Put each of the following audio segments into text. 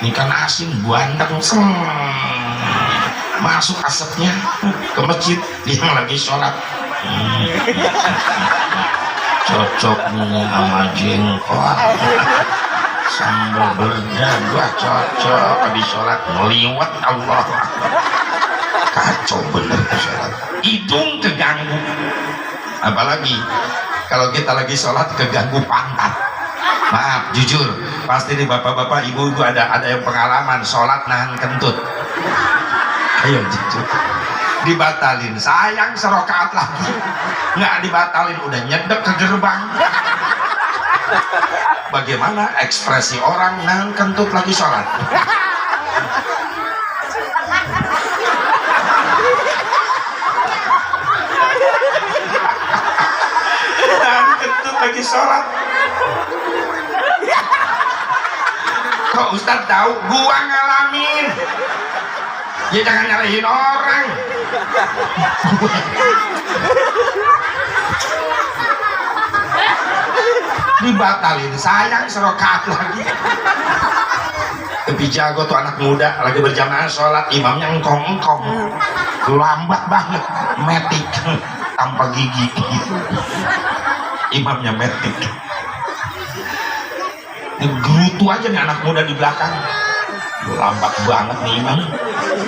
ikan asin buandeng masuk asapnya ke masjid dia lagi sholat. Cocoknya sama jengkol sambal berdagu cocok habis sholat meliwat Allah. Kacau bener sholat, hidung keganggu, apalagi kalau kita lagi sholat keganggu pantat. Maaf jujur, pasti nih bapak-bapak ibu-ibu ada yang pengalaman sholat nahan kentut. Ayo jujur, dibatalin, sayang serokaat lagi nggak dibatalin, udah nyedek ke gerbang. Bagaimana ekspresi orang nahan kentut lagi sholat? Nahan kentut lagi sholat. Kok Ustadz tahu? Gua ngalamin. Ya jangan nyalahin orang. Dibatalin, sayang serokaat lagi. Lebih jago tuh anak muda lagi berjamaah sholat, imamnya engkong-engkong, lambat banget, metik tanpa gigi. Imamnya metik. Gerutu aja nih anak muda di belakang, lambat banget nih imam.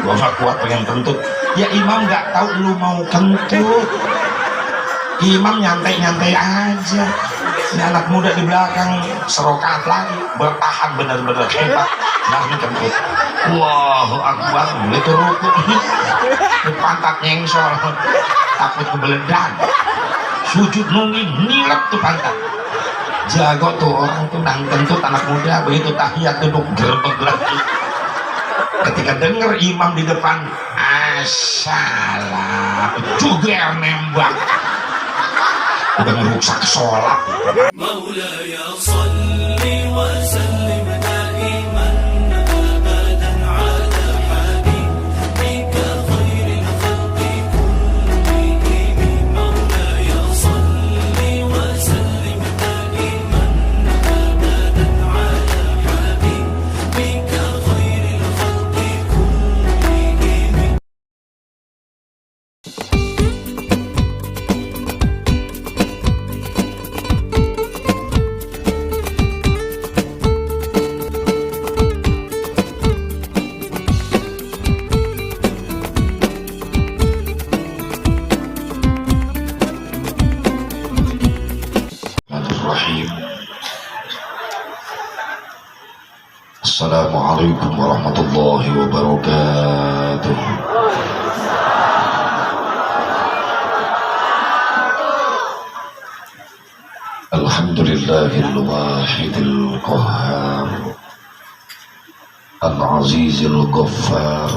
Gua gak kuat pengen kentut. Ya imam gak tahu lu mau kentut, imam nyantai-nyantai aja. Ini anak muda di belakang serokaat lagi, bertahan bener-bener hebat. Nah ini kentut, Allahu Akbar, itu ruku ini pantat nyengsol, takut kebeledan, sujud nungging nilep tuh pantat. Jago tuh orang tuh nang kentut anak muda, begitu tahiyat duduk gerbek lagi. Ketika denger imam di depan assalam juga nembak, udah ngerusak sholat. Maulaya sholli wa sallim daiman abadan ala habibika khairil khalqi kullihim. Maulaya sholli wa sallim daiman abadan ala habibika khairil khalqi kullihim. Assalamualaikum warahmatullahi wabarakatuh. Alhamdulillahil wahidil qahhar al-azizil ghaffar.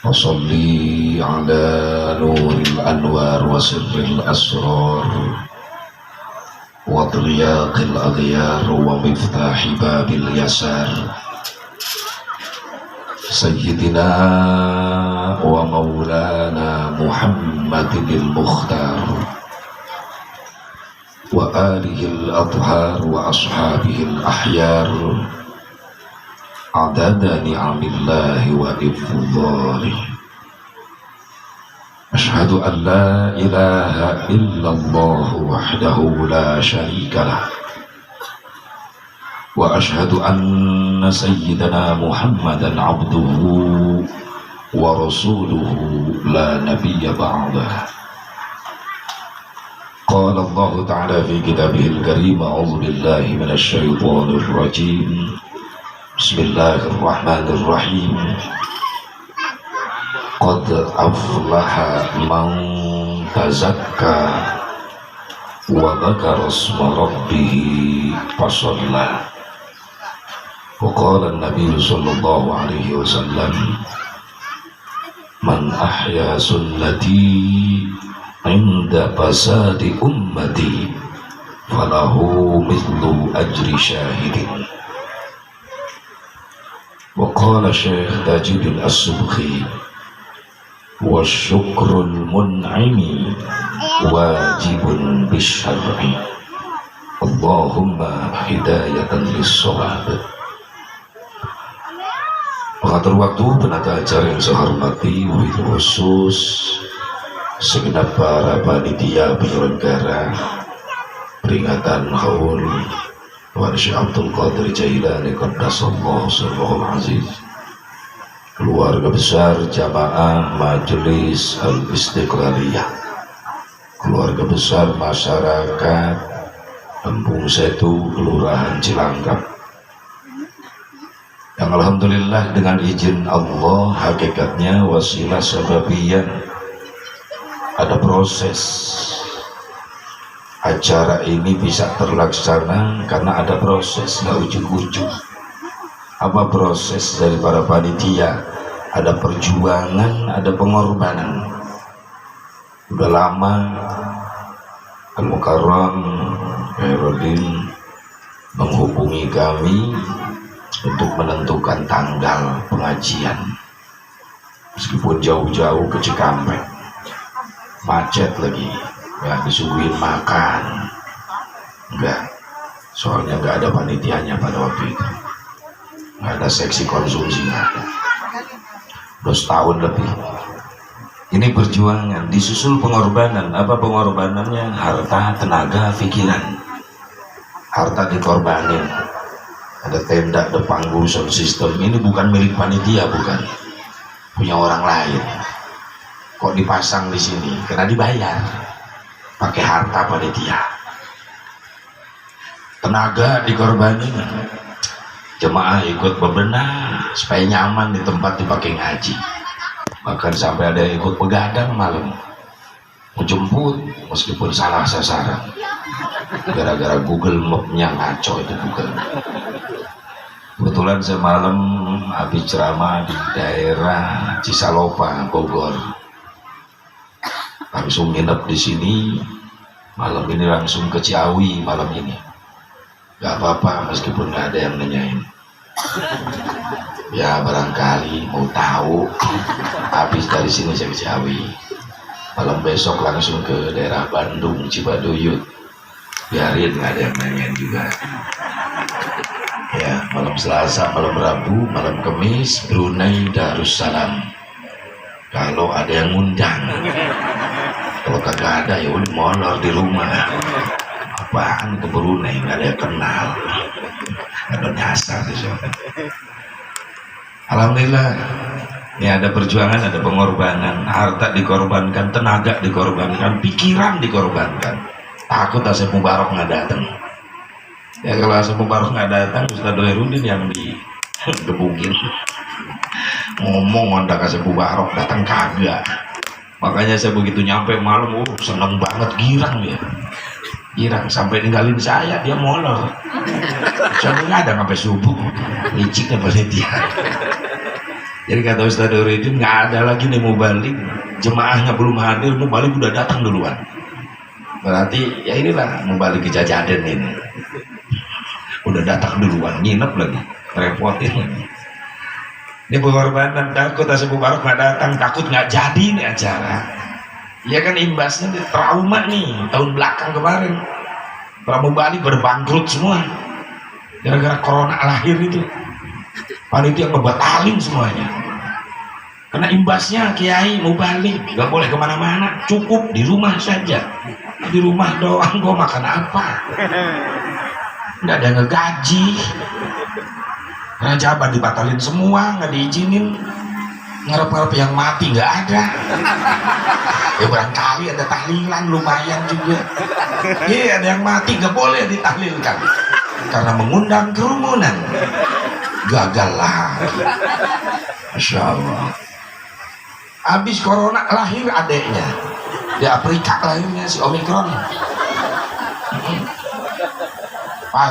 Wa sholli ala nuril anwar wa sirril asrar wa triyaqil aghyar wa miftahi babil yasar sayyidina wa maulana Muhammadil Mukhtar wa alihil athhar wa ashabihil ahyar adada ni'amillahi wa ifdhalihi. Ashhadu an la ilaha illallah wahdahu la syarika lah wa ashhadu anna sayyidana Muhammadan abduhu wa rasuluhu la nabiyya ba'dah. Qala Allah ta'ala fi kitabihil karim, a'udzu billahi minasy syaithanir rajim. Bismillahirrahmanirrahim. Qad aflaha man tazakka wa dzakara isma rabbih fasalla. Wa qala an-nabiy sallallahu alaihi wasallam, man ahya sunnati inda fasadi ummati falahu mithlu ajri syahidin. Wa qala Syekh Tajuddin As-Subki, wa syukrul mun'imi wajibun bisyar'i. Allahumma hidayatan lis-shawab. Pengatur waktu, penata acara yang saya hormati, wabil khusus segenap para panitia penyelenggara peringatan haul Tuan Syekh Abdul Qadir Jailani Qaddasallahu sirrahul aziz, keluarga besar jamaah Majelis Al-Istiqlaliyah, keluarga besar masyarakat Kampung Setu, Kelurahan Cilangkap, yang alhamdulillah dengan izin Allah hakikatnya wasilah sababiyah ada proses acara ini bisa terlaksana karena ada proses, nggak ujuk-ujuk. Apa proses dari para panitia? Ada perjuangan, ada pengorbanan. Udah lama Al-Mukarram Khairuddin menghubungi kami untuk menentukan tanggal pengajian, meskipun jauh-jauh ke Cikampek, macet lagi, nggak disuguhin makan, soalnya nggak ada panitianya pada waktu itu, nggak ada seksi konsumsi, nggak ada. Udah setahun lebih. Ini perjuangan, disusul pengorbanan. Apa pengorbanannya? Harta, tenaga, pikiran. Harta dikorbanin. Ada tenda, ada panggung, sound system. Ini bukan milik panitia, bukan, punya orang lain. Kok dipasang di sini? Karena dibayar, pakai harta panitia. Tenaga dikorbanin, jemaah ikut bebenah supaya nyaman di tempat dipakai ngaji. Bahkan sampai ada yang ikut begadang malam, menjemput meskipun salah sasaran, gara-gara Google Map-nya ngaco itu Google. Kebetulan semalam habis ceramah di daerah Cisalopa, Bogor, langsung nginep di sini. Malam ini langsung ke Ciawi malam ini. Gak apa-apa meskipun gak ada yang nanyain. Ya barangkali mau tahu, habis dari sini saya ke Ciawi. Malam besok langsung ke daerah Bandung, Cibaduyut. Biarin gak ada yang nanyain juga. Ya, malam Selasa, malam Rabu, malam Kamis, Brunei Darussalam. Kalau ada yang ngundang, kalau kagak ada ya udah molor di rumah. Apaan ke Brunei, nggak ada yang kenal, ada nyasar di sana. Alhamdulillah, ini ada perjuangan, ada pengorbanan, harta dikorbankan, tenaga dikorbankan, pikiran dikorbankan. Takut Asep Mubarak nggak datang. Ya kalau Asep Mubarak nggak datang, Ustaz Khairuddin yang digebukin. Ngomong ngondak Asep Mubarak datang kagak. Makanya saya begitu nyampe malam, seneng banget, girang dia. Girang sampai ninggalin saya, dia molor. Saya ngadang sampai subuh, liciknya panitia. Jadi kata Ustaz Khairuddin, nggak ada lagi nih mau balik, jemaahnya belum hadir, mau balik udah datang duluan. Berarti ya inilah mau balik ke Jajaden ini. Udah datang duluan, nginep lagi, repotin lagi. Ini pengorbanan, takut Asep Mubarak nggak datang, takut nggak jadi nih acara. Ya kan imbasnya trauma nih tahun belakang kemarin. Pramu Bali berbangkrut semua gara-gara corona lahir itu. Panitia ngebatalin semuanya. Karena imbasnya Kiai mau balik, nggak boleh kemana-mana, cukup di rumah saja. Di rumah doang, gua makan apa? Nggak ada yang ngegaji. Raja Abad dibatalin semua, nggak diizinin. Ngarep-ngarep yang mati nggak ada. Ya barangkali ada tahlilan lumayan juga. Iya, ada yang mati nggak boleh ditahlilkan karena mengundang kerumunan. Gagal lagi. Masya Allah. Habis corona lahir adeknya di Afrika, lahirnya si Omikron.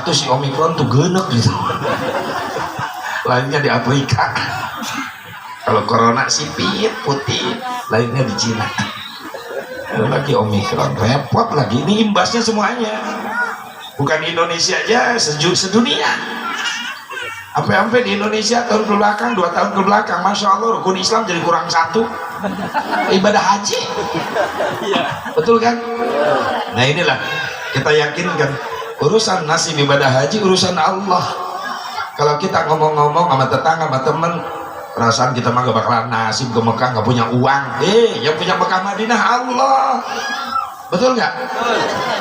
Tuh si Omikron tuh genek gitu. Lahirnya di Afrika. Kalau corona sipit putih, lahirnya di Cina. Lagi Omikron, repot lagi. Ini imbasnya semuanya. Bukan di Indonesia aja, sedunia. Sampai di Indonesia tahun kebelakang, 2 tahun kebelakang, Masya Allah rukun Islam jadi kurang 1. Ibadah haji. Betul kan? Nah inilah kita yakinkan, urusan nasib ibadah haji urusan Allah. Kalau kita ngomong-ngomong sama tetangga, sama teman, perasaan kita mah gak bakalan nasib ke Mekah, gak punya uang. Yang punya Mekah Madinah Allah. Betul nggak?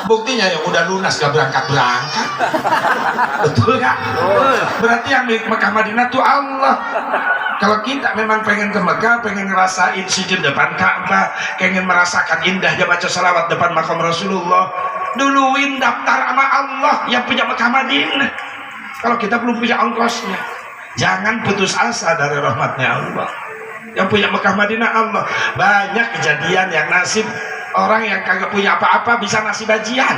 Buktinya yang udah lunas gak berangkat. Betul nggak? Berarti yang milik Mekah Madinah tuh Allah. Kalau kita memang pengen ke Mekah, pengen ngerasain sujud depan Ka'bah, pengen merasakan indahnya baca salawat depan makam Rasulullah, duluin daftar sama Allah yang punya Mekah Madinah. Kalau kita belum punya ongkosnya, jangan putus asa dari rahmatnya Allah. Yang punya Mekah Madinah Allah. Banyak kejadian yang nasib orang yang kagak punya apa-apa bisa nasib bajian.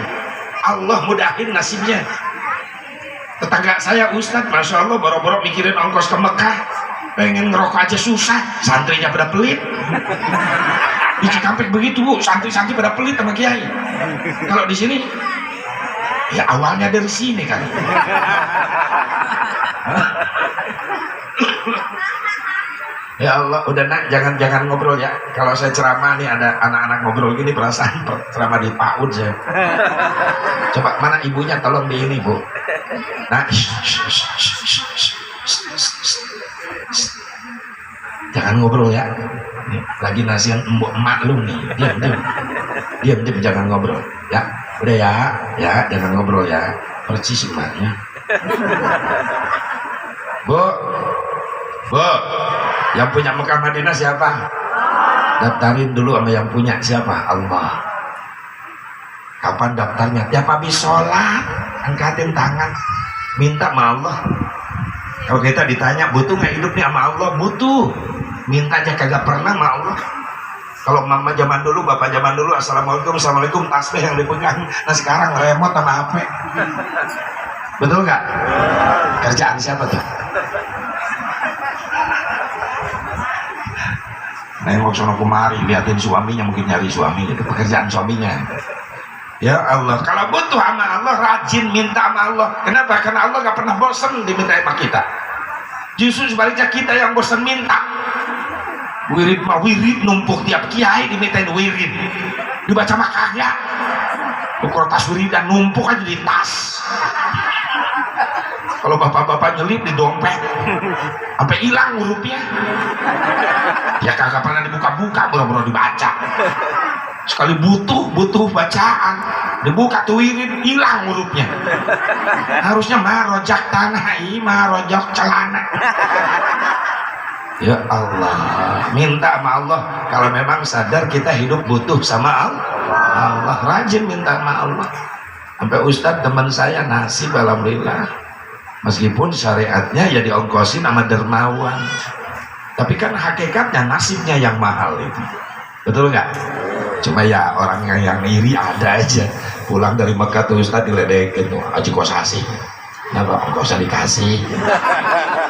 Allah mudahin nasibnya. Tetangga saya Ustadz, Masya Allah, boro-boro mikirin ongkos ke Mekah, pengen ngerokok aja susah, santrinya pada pelit. Di Cikampek begitu Bu, santri-santri pada pelit sama kiai. Kalau di sini, ya awalnya dari sini kan. Ya Allah, udah nak, jangan ngobrol ya. Kalau saya ceramah nih ada anak-anak ngobrol gini, perasaan ceramah di PAUD saya. Coba mana ibunya, tolong di ini Bu. Nah, jangan ngobrol ya. Nih, lagi nasihan emak lu nih. Diam, jangan ngobrol. Ya, udah ya, jangan ngobrol ya. Percis emaknya. Bu, yang punya Mekah Madinah siapa? Daftarin dulu sama yang punya siapa? Allah. Kapan daftarnya? Tiap habis sholat, angkatin tangan, minta sama Allah. Kalau kita ditanya butuh nggak hidupnya sama Allah, butuh. Minta aja kagak pernah sama Allah. Kalau mama zaman dulu, bapak zaman dulu, assalamualaikum, tasbih yang dipegang. Nah sekarang remote sama HP. Betul nggak? Kerjaan siapa tuh? Nengok sono kemari, liatin suaminya, mungkin nyari suami, itu pekerjaan suaminya. Ya Allah, kalau butuh sama Allah, rajin minta sama Allah. Kenapa? Karena Allah gak pernah bosan diminta sama kita. Justru sebaliknya kita yang bosan minta. Wirid numpuk tiap kiai dimintain wirid. Dibaca makanya. Ukur tas wiridan numpuk aja di tas. Kalau bapak-bapak nyelip di dompet, sampai hilang hurufnya. Ya kagak pernah dibuka-buka, boro-boro dibaca. Sekali butuh bacaan, dibuka tuh wirid, hilang hurufnya. Harusnya marojak tanah, marojak celana. Ya Allah, minta sama Allah. Kalau memang sadar kita hidup butuh sama Allah, rajin minta sama Allah. Sampai Ustadz teman saya nasib alhamdulillah, meskipun syariatnya ya diongkosin sama dermawan, tapi kan hakikatnya nasibnya yang mahal itu. Betul nggak? Cuma ya orang yang iri ada aja. Pulang dari Mekah tuh Ustadz diledekin tuh, Haji Kosasi, kenapa ongkosnya dikasih?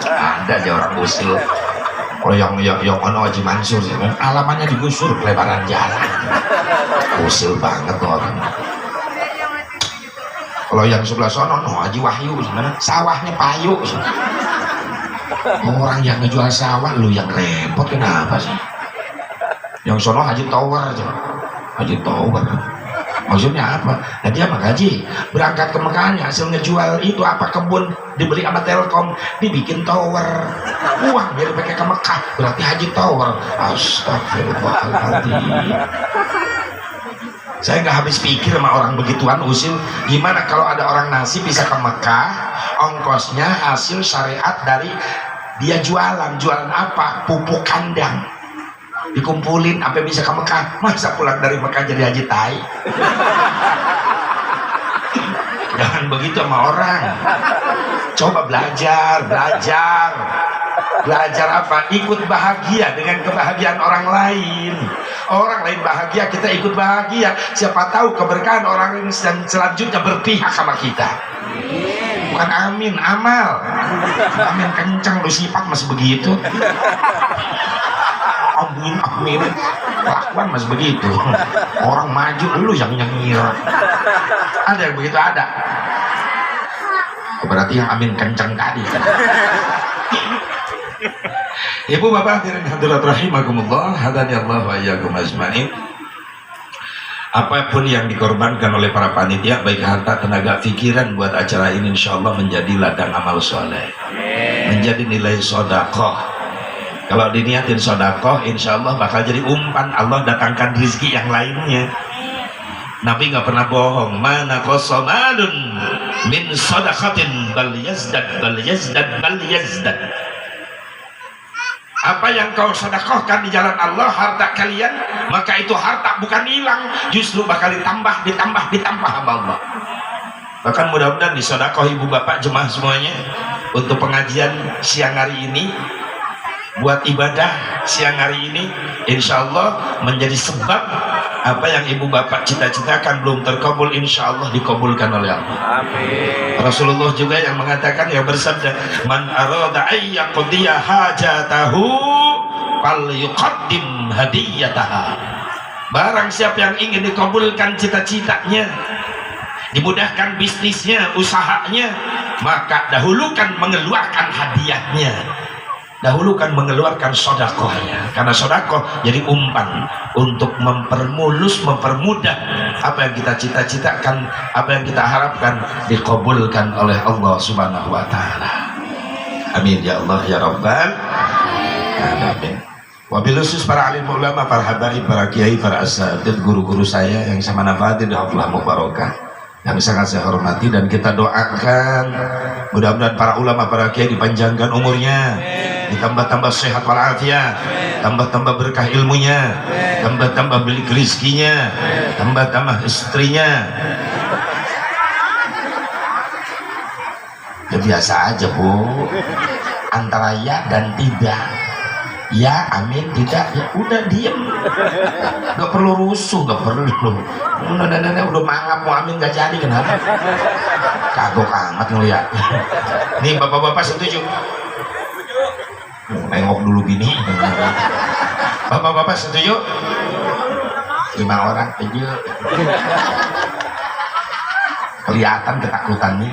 Ada aja orang usil. Kalau yang ono Haji Mansur sih kan alamannya digusur kelebaran jalan. Usil banget tuh orang. Kalau yang sebelah sono Haji Wahyu sebenarnya sawahnya payu. Orang yang ngejual sawah lu yang repot kenapa sih? Yang sono Haji Tower aja. Haji Tower. Maksudnya apa? Nah dia mah gaji berangkat ke Mekahnya hasil ngejual itu apa kebun dibeli sama Telkom dibikin tower uang biar pakai ke Mekah berarti Haji Tower. Astagfirullahaladzim. Saya nggak habis pikir sama orang begituan usil. Gimana kalau ada orang nasib bisa ke Mekah, ongkosnya hasil syariat dari dia jualan apa? Pupuk kandang. Dikumpulin sampai bisa ke Mekah. Masa pulang dari Mekah jadi haji tai? Jangan begitu sama orang. Coba belajar apa? Ikut bahagia dengan kebahagiaan orang lain. Orang lain bahagia, kita ikut bahagia. Siapa tahu keberkahan orang ini selanjutnya berpihak sama kita. Bukan amin, amal. Amin kenceng, lu sifat masih begitu. Amin. Kelakuan masih begitu. Orang maju, lu yang nyengir. Ada yang begitu ada. Berarti yang amin kenceng tadi. Ibu bapak hadirin hadirat rahimakumullah, hadani Allah wa iyyakum ajmain. Apapun yang dikorbankan oleh para panitia, baik harta, tenaga, pikiran buat acara ini, insyaallah menjadi ladang amal soleh, menjadi nilai sedekah. Kalau diniatin sodakoh, insya Allah bakal jadi umpan. Allah datangkan rezeki yang lainnya. Nabi nggak pernah bohong. Mana kosomadun min sodakatin bal yazdad bal yazdad bal yazdad. Apa yang kau sedekahkan di jalan Allah, harta kalian, maka itu harta bukan hilang, justru bakal ditambah sama Allah. Bahkan mudah-mudahan disedekah ibu bapak jemaah semuanya untuk pengajian siang hari ini, buat ibadah siang hari ini, insya Allah menjadi sebab apa yang ibu bapak cita-citakan belum terkabul, insya Allah dikabulkan oleh Allah. Amin. Rasulullah juga yang mengatakan, yang bersabda, man arada ayyaqdiya hajatahu fal yuqaddim hadiyataha. Barang siapa yang ingin dikabulkan cita-citanya, dimudahkan bisnisnya, usahanya, maka dahulukan mengeluarkan hadiahnya, dahulukan mengeluarkan sodakohnya, karena sodakoh jadi umpan untuk mempermudah apa yang kita cita-citakan, apa yang kita harapkan dikabulkan oleh Allah Subhanahu wa Ta'ala. Amin ya Allah ya Rabbal alamin. Wabil khusus para alim ulama, para habaib, para kiai, para asatidz, guru-guru saya yang saya manfaatin di haflah mubarakah yang sangat saya hormati, dan kita doakan mudah-mudahan para ulama, para kiai dipanjangkan umurnya, ditambah-tambah sehat walafiat, tambah-tambah berkah ilmunya, tambah-tambah beli rezekinya, tambah-tambah istrinya. Ya biasa aja Bu, antara ya dan tidak. Ya amin, tidak ya udah diem, nggak perlu rusuh, nggak perlu. Udah mangap mau amin nggak jadi, kenapa? Kagok amat ngeliat. Nih bapak-bapak setuju? Nengok dulu gini. Bapak-bapak setuju? 5 orang setuju. Kelihatan ketakutannya.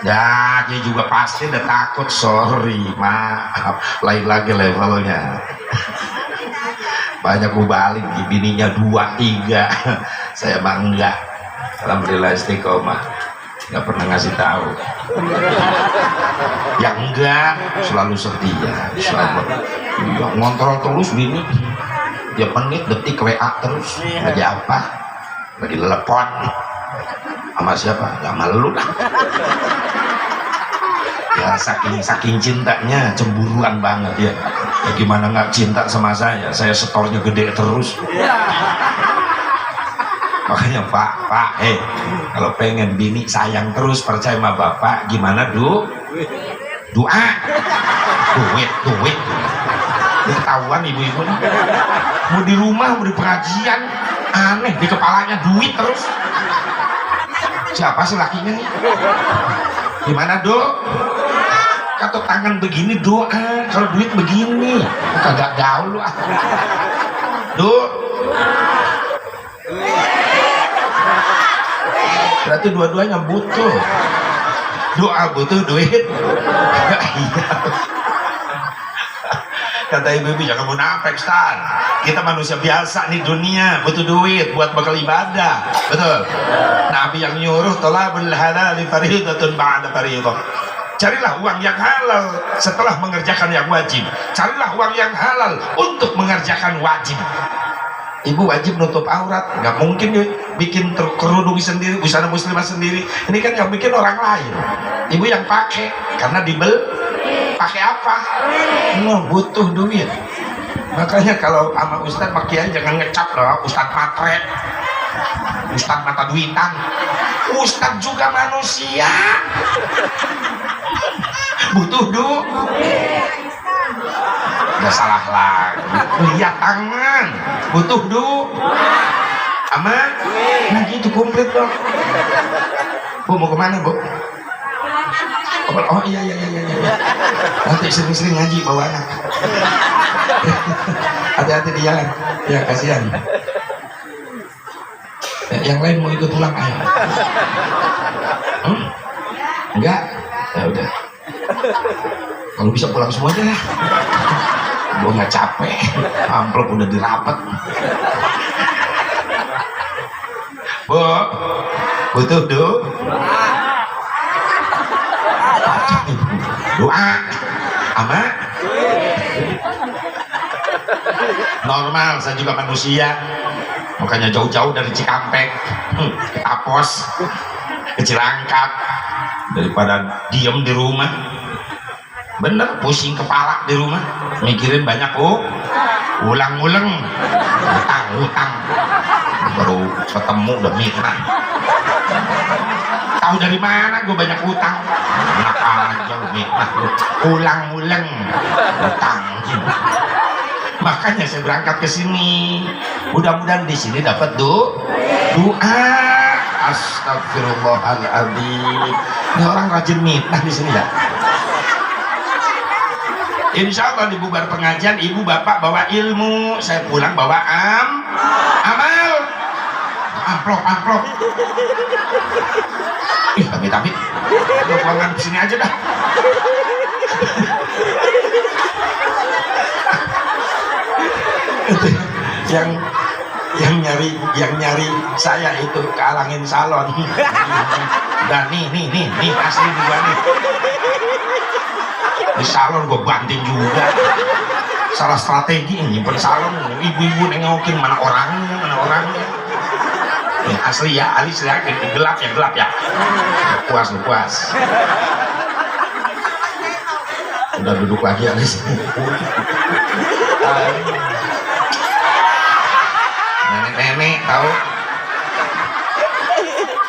Ya, dia juga pasti udah takut. Sorry, maaf, lain lagi levelnya. Banyak balik, bininya 2, 3. Saya mah enggak. Alhamdulillah istiqomah, nggak pernah ngasih tahu. Yang enggak selalu setia, selalu ngontrol terus bini. Dia menit detik WA terus. Lagi apa? Lagi telepon. Sama siapa? Sama lu lah. Ya saking cintanya, cemburuan banget ya. Ya gimana nggak cinta sama saya setornya gede terus. Makanya Pak, kalau pengen bini sayang terus, percaya sama bapak, gimana doa, duit. Ketahuan ibu-ibu nih, mau di rumah, mau di pengajian, aneh di kepalanya duit terus. Siapa sih lakinya nih? Gimana kata tangan begini doa, kalau duit begini kagak gaul lu ah. Berarti dua-duanya butuh doa, butuh duit. Kata ibu-ibu jangan munafik, Stan. Kita manusia biasa nih dunia, butuh duit buat bekal ibadah. Betul. Nabi yang nyuruh thalabul halal fariidatun ba'da fariidah. Carilah uang yang halal setelah mengerjakan yang wajib. Carilah uang yang halal untuk mengerjakan wajib. Ibu wajib nutup aurat, nggak mungkin bikin kerudung sendiri, busana muslimah sendiri. Ini kan yang bikin orang lain. Ibu yang pakai, karena pakai apa? Butuh duit. Makanya kalau sama Ustadz makian jangan ngecap loh, Ustadz matre, Ustadz mata duitan. Ustadz juga manusia, butuh duit. Udah salah lagi. Lihat tangan, butuh aman. Nah gitu komplit dong. Bu mau kemana Bu? Oh iya. Nanti sering-sering ngaji bawa anak. Hati-hati di jalan. Ya kasihan. Yang lain mau ikut pulang ayo. Enggak? Ya udah. Kalau bisa pulang semuanya lah. Gue nggak capek. Amplop udah dirapet. Bu, butuh doa. Ama normal, saya juga manusia, makanya jauh-jauh dari Cikampek ke Tapos, ke Cilangkap, daripada diem di rumah. Bener, pusing kepala di rumah, mikirin banyak. Ulang-ulang, utang baru ketemu udah mitnah. Tahu dari mana gue banyak utang? Enak aja lu mitnah, ulang-ulang utang. Makanya saya berangkat ke sini, mudah-mudahan di sini dapat doa. Astagfirullahaladzim, ini orang rajin mitnah di sini ya. Insya Allah di bubar pengajian ibu bapak bawa ilmu, saya pulang bawa amal, amplop. Tapi lu pulangan kesini aja dah. yang nyari saya itu kealangin salon. Dan nih asli gua nih. Di salon gue banting juga, salah strategi nyimpen salon. Ibu-ibu nengokin mana orangnya. Ya, asli ya, alis ya, gelap ya. Puas. Udah duduk lagi alis. Nenek tahu.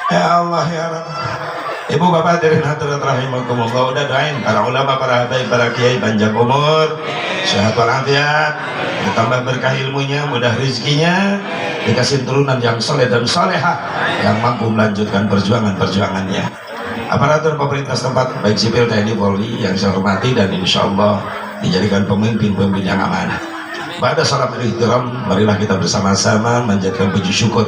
Ya Allah ya Rabb. Ibu bapak dari hadirin rahimakumullah, udah doain para ulama, para habaib, para kiai panjang umur, sehat walafiat, ditambah berkah ilmunya, mudah rezekinya, dikasih turunan yang soleh dan solehah yang mampu melanjutkan perjuangannya. Aparatur pemerintah setempat baik sipil, TNI, Polri yang saya hormati dan insya Allah dijadikan pemimpin yang amanah. Pada salam ihtiram, marilah kita bersama-sama menjadikan puji syukur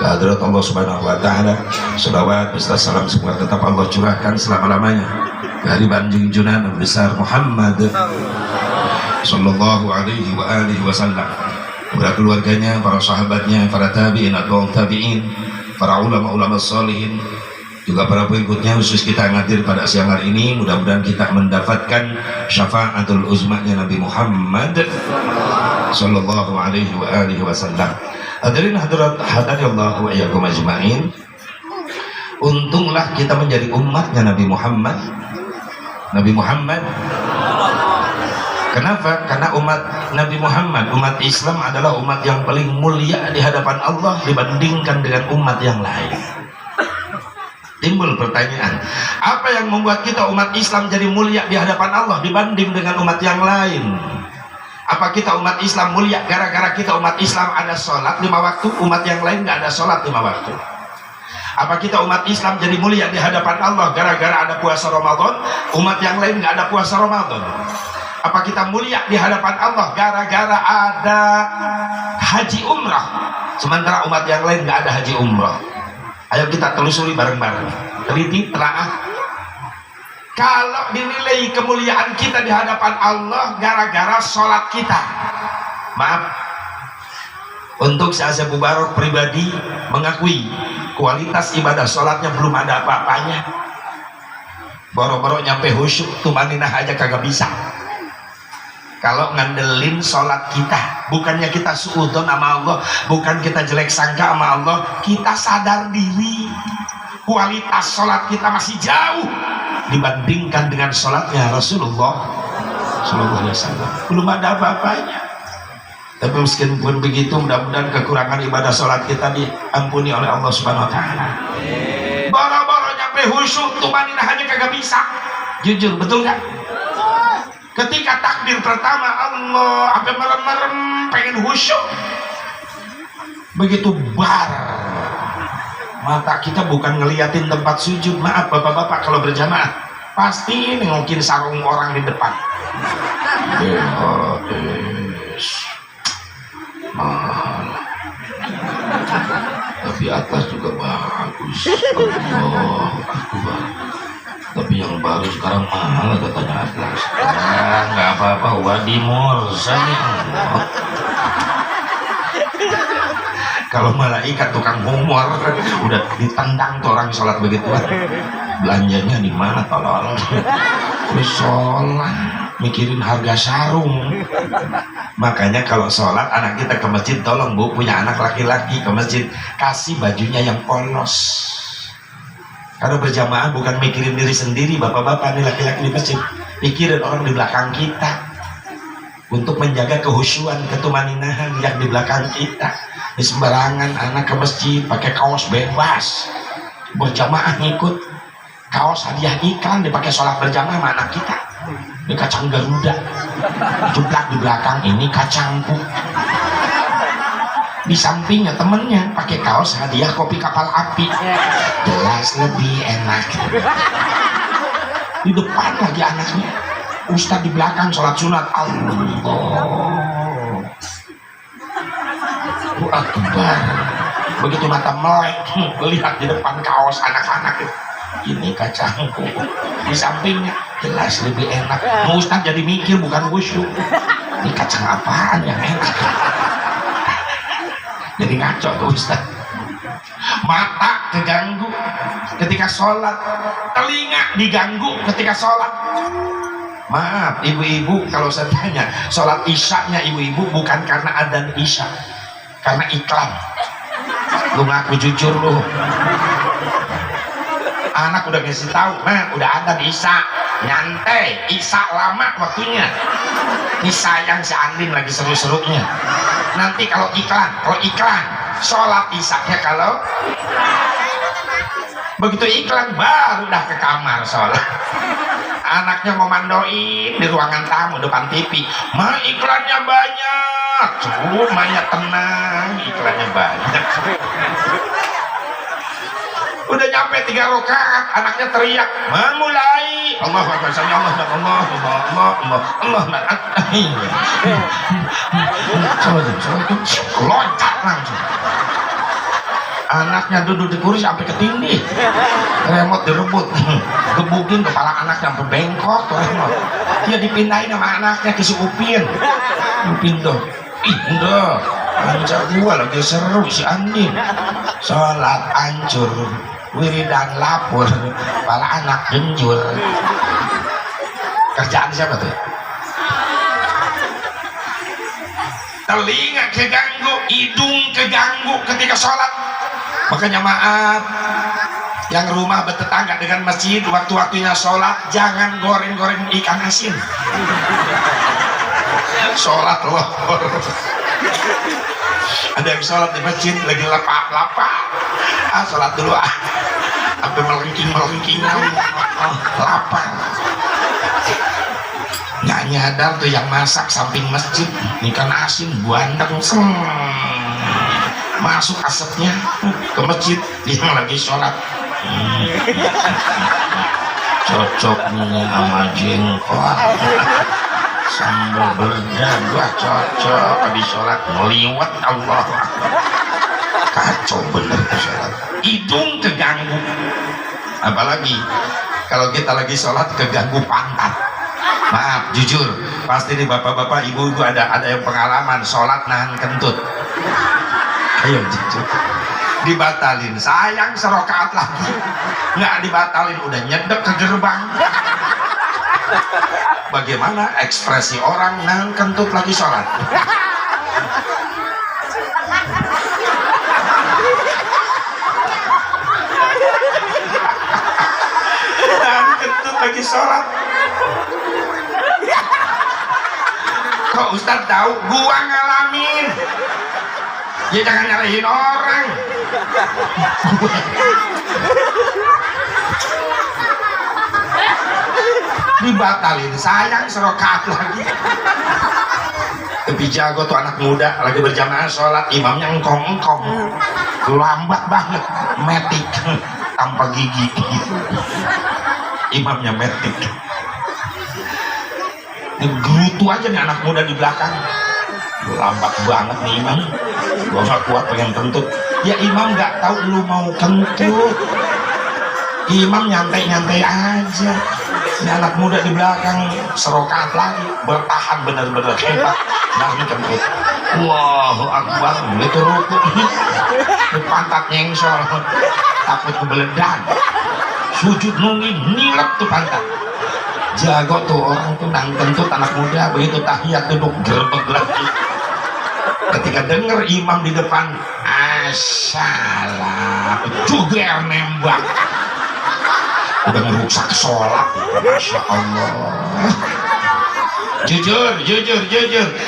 kehadirat Allah Subhanahu wa Ta'ala. Shalawat beserta salam semua tetap Allah curahkan selama-lamanya dari junjungan Nabi besar Muhammad sallallahu alaihi wa alihi wasallam, kepada keluarganya, para sahabatnya, para tabi'in atau tabi'in, para ulama-ulama salihin, juga para pengikutnya, khusus kita yang hadir pada siang hari ini. Mudah-mudahan kita mendapatkan syafaatul uzmanya Nabi Muhammad sallallahu alaihi wa alihi wasallam. Hadirin hadirat hadanillahu wa iyyakum ajmain. Untunglah kita menjadi umatnya Nabi Muhammad. Kenapa? Karena umat Nabi Muhammad, umat Islam adalah umat yang paling mulia di hadapan Allah dibandingkan dengan umat yang lain. Timbul pertanyaan, apa yang membuat kita umat Islam jadi mulia di hadapan Allah dibanding dengan umat yang lain? Apa kita umat Islam mulia gara-gara kita umat Islam ada sholat 5 waktu, umat yang lain nggak ada sholat 5 waktu? Apa kita umat Islam jadi mulia di hadapan Allah gara-gara ada puasa Ramadan, umat yang lain nggak ada puasa Ramadan? Apa kita mulia di hadapan Allah gara-gara ada haji umrah, sementara umat yang lain nggak ada haji umrah? Ayo kita telusuri bareng-bareng, teliti, telaah. Kalau dinilai kemuliaan kita di hadapan Allah gara-gara sholat kita, maaf, untuk saya Mubarak pribadi mengakui kualitas ibadah sholatnya belum ada apa-apanya. Boro-boro nyampe khusyuk tumaninah aja kagak bisa. Kalau ngandelin sholat kita, bukannya kita suudzon sama Allah, bukan kita jelek sangka sama Allah, kita sadar diri kualitas sholat kita masih jauh dibandingkan dengan sholatnya Rasulullah Sallallahu Alaihi Wasallam. Belum ada apa-apanya. Tapi meskipun begitu, mudah-mudahan kekurangan ibadah sholat kita diampuni oleh Allah Subhanahu Wa Taala. Boro-boro nyampe khusyuk tumaninah aja kagak bisa. Jujur, betul nggak? Ketika takbir pertama Allah sampai merem-merem pengen khusyuk, begitu mata kita bukan ngeliatin tempat sujud. Maaf bapak-bapak, kalau berjamaah pasti nengokin sarung orang di depan. Tapi atas juga bagus. Allah Akbar. Tapi yang baru sekarang mahal katanya atlas. Nggak apa-apa, wadi morsa nih. Kalau malaikat tukang humor udah ditendang tuh orang sholat begitu. Belanjanya di mana tolol? Sholat mikirin harga sarung. Makanya kalau sholat anak kita ke masjid, tolong Bu, punya anak laki-laki ke masjid, kasih bajunya yang polos. Karena berjamaah bukan mikirin diri sendiri, bapak-bapak nih laki-laki di masjid, pikirin orang di belakang kita, untuk menjaga kehusyuan, ketumaninahan yang di belakang kita. Di sembarangan anak ke masjid pakai kaos bebas, berjamaah ngikut, kaos hadiah iklan dipakai sholat berjamaah sama anak kita. Ini kacang Garuda, jublak di belakang, ini kacangku. Di sampingnya temennya pakai kaos hadiah kopi kapal api, jelas lebih enak. Di depan lagi anaknya, ustadz di belakang sholat sunat. Allahu Akbar. Begitu mata melek, lihat di depan kaos anak-anak itu, ini kacangku. Di sampingnya jelas lebih enak. Ustadz jadi mikir, bukan khusyuk, ini kacang apaan yang enak. Jadi ngaco tuh Ustadz. Mata keganggu ketika sholat, telinga diganggu ketika sholat. Maaf ibu-ibu, kalau saya tanya, sholat isyaknya ibu-ibu bukan karena adzan isya, karena iklan. Lu ngaku jujur lu. Anak udah ngasih tahu, man, udah ada di isya, nyantai, isya lama waktunya. Ini sayang si Andin lagi seru-serunya. Nanti kalau iklan, sholat isyaknya kalau begitu iklan baru dah ke kamar sholat. Anaknya mau mandoin di ruangan tamu depan TV, ma iklannya banyak. Maya tenang, iklannya banyak. Udah nyampe 3 rakaat, anaknya teriak, memulai Allah Akbar, loncat langsung. Anaknya duduk di kursi sampai ketindih, remote direbut, gebukin kepala anaknya sampai bengkok tuh remote. Dia dipindahin sama anaknya ke si Upin. Upin tuh, ih udah, ancak gua lagi seru si Andin. Sholat hancur, wiridan lapor, kepala anak genjur. Kerjaan siapa tuh? Telinga keganggu, hidung keganggu ketika sholat. Makanya maaf, yang rumah bertetangga dengan masjid, waktu-waktunya sholat jangan goreng-goreng ikan asin. Sholat lohor. Ada yang sholat di masjid lagi lapak-lapak, sholat dulu sampai melengking lapar. Nggak nyadar tuh yang masak samping masjid ikan asin buandeng, masuk asapnya ke masjid, dia lagi sholat. Cocoknya sama jengkol sambal berdagu, cocok habis sholat meliwat. Allah, kacau bener sholat. Hidung keganggu, apalagi kalau kita lagi sholat keganggu pantat. Maaf jujur, pasti nih bapak-bapak ibu-ibu ada yang pengalaman sholat nahan kentut. Ayo jujur, dibatalin, sayang serokaat lagi, nggak dibatalin, udah nyedek ke gerbang. Bagaimana ekspresi orang nahan kentut lagi sholat? Nahan kentut lagi sholat. Kok Ustadz tahu? Gua ngalamin. Ya jangan nyalahin orang. Dibatalin, sayang serokaat lagi. Tapi jago tuh anak muda lagi berjamaah sholat, imamnya engkong-engkong, lambat banget, metik tanpa gigi. Imamnya metik. Gerutu aja nih anak muda di belakang, lambat banget nih imam. Gak usah kuat pengen kentut. Ya imam nggak tahu lu mau kentut, imam nyantai-nyantai aja. Ini anak muda di belakang serokaat lagi, bertahan bener-bener hebat. Nah ini kentut, Allahu Akbar, itu ruku, ini pantat nyengsol, takut kebeledan, sujud nungging, nilep tuh pantat. Jago tuh orang tuh nang kentut anak muda, begitu tahiyat duduk gerbek lagi. Ketika denger imam di depan assalam juga nembak, udah ngerusak sholat. Masya Allah. Jujur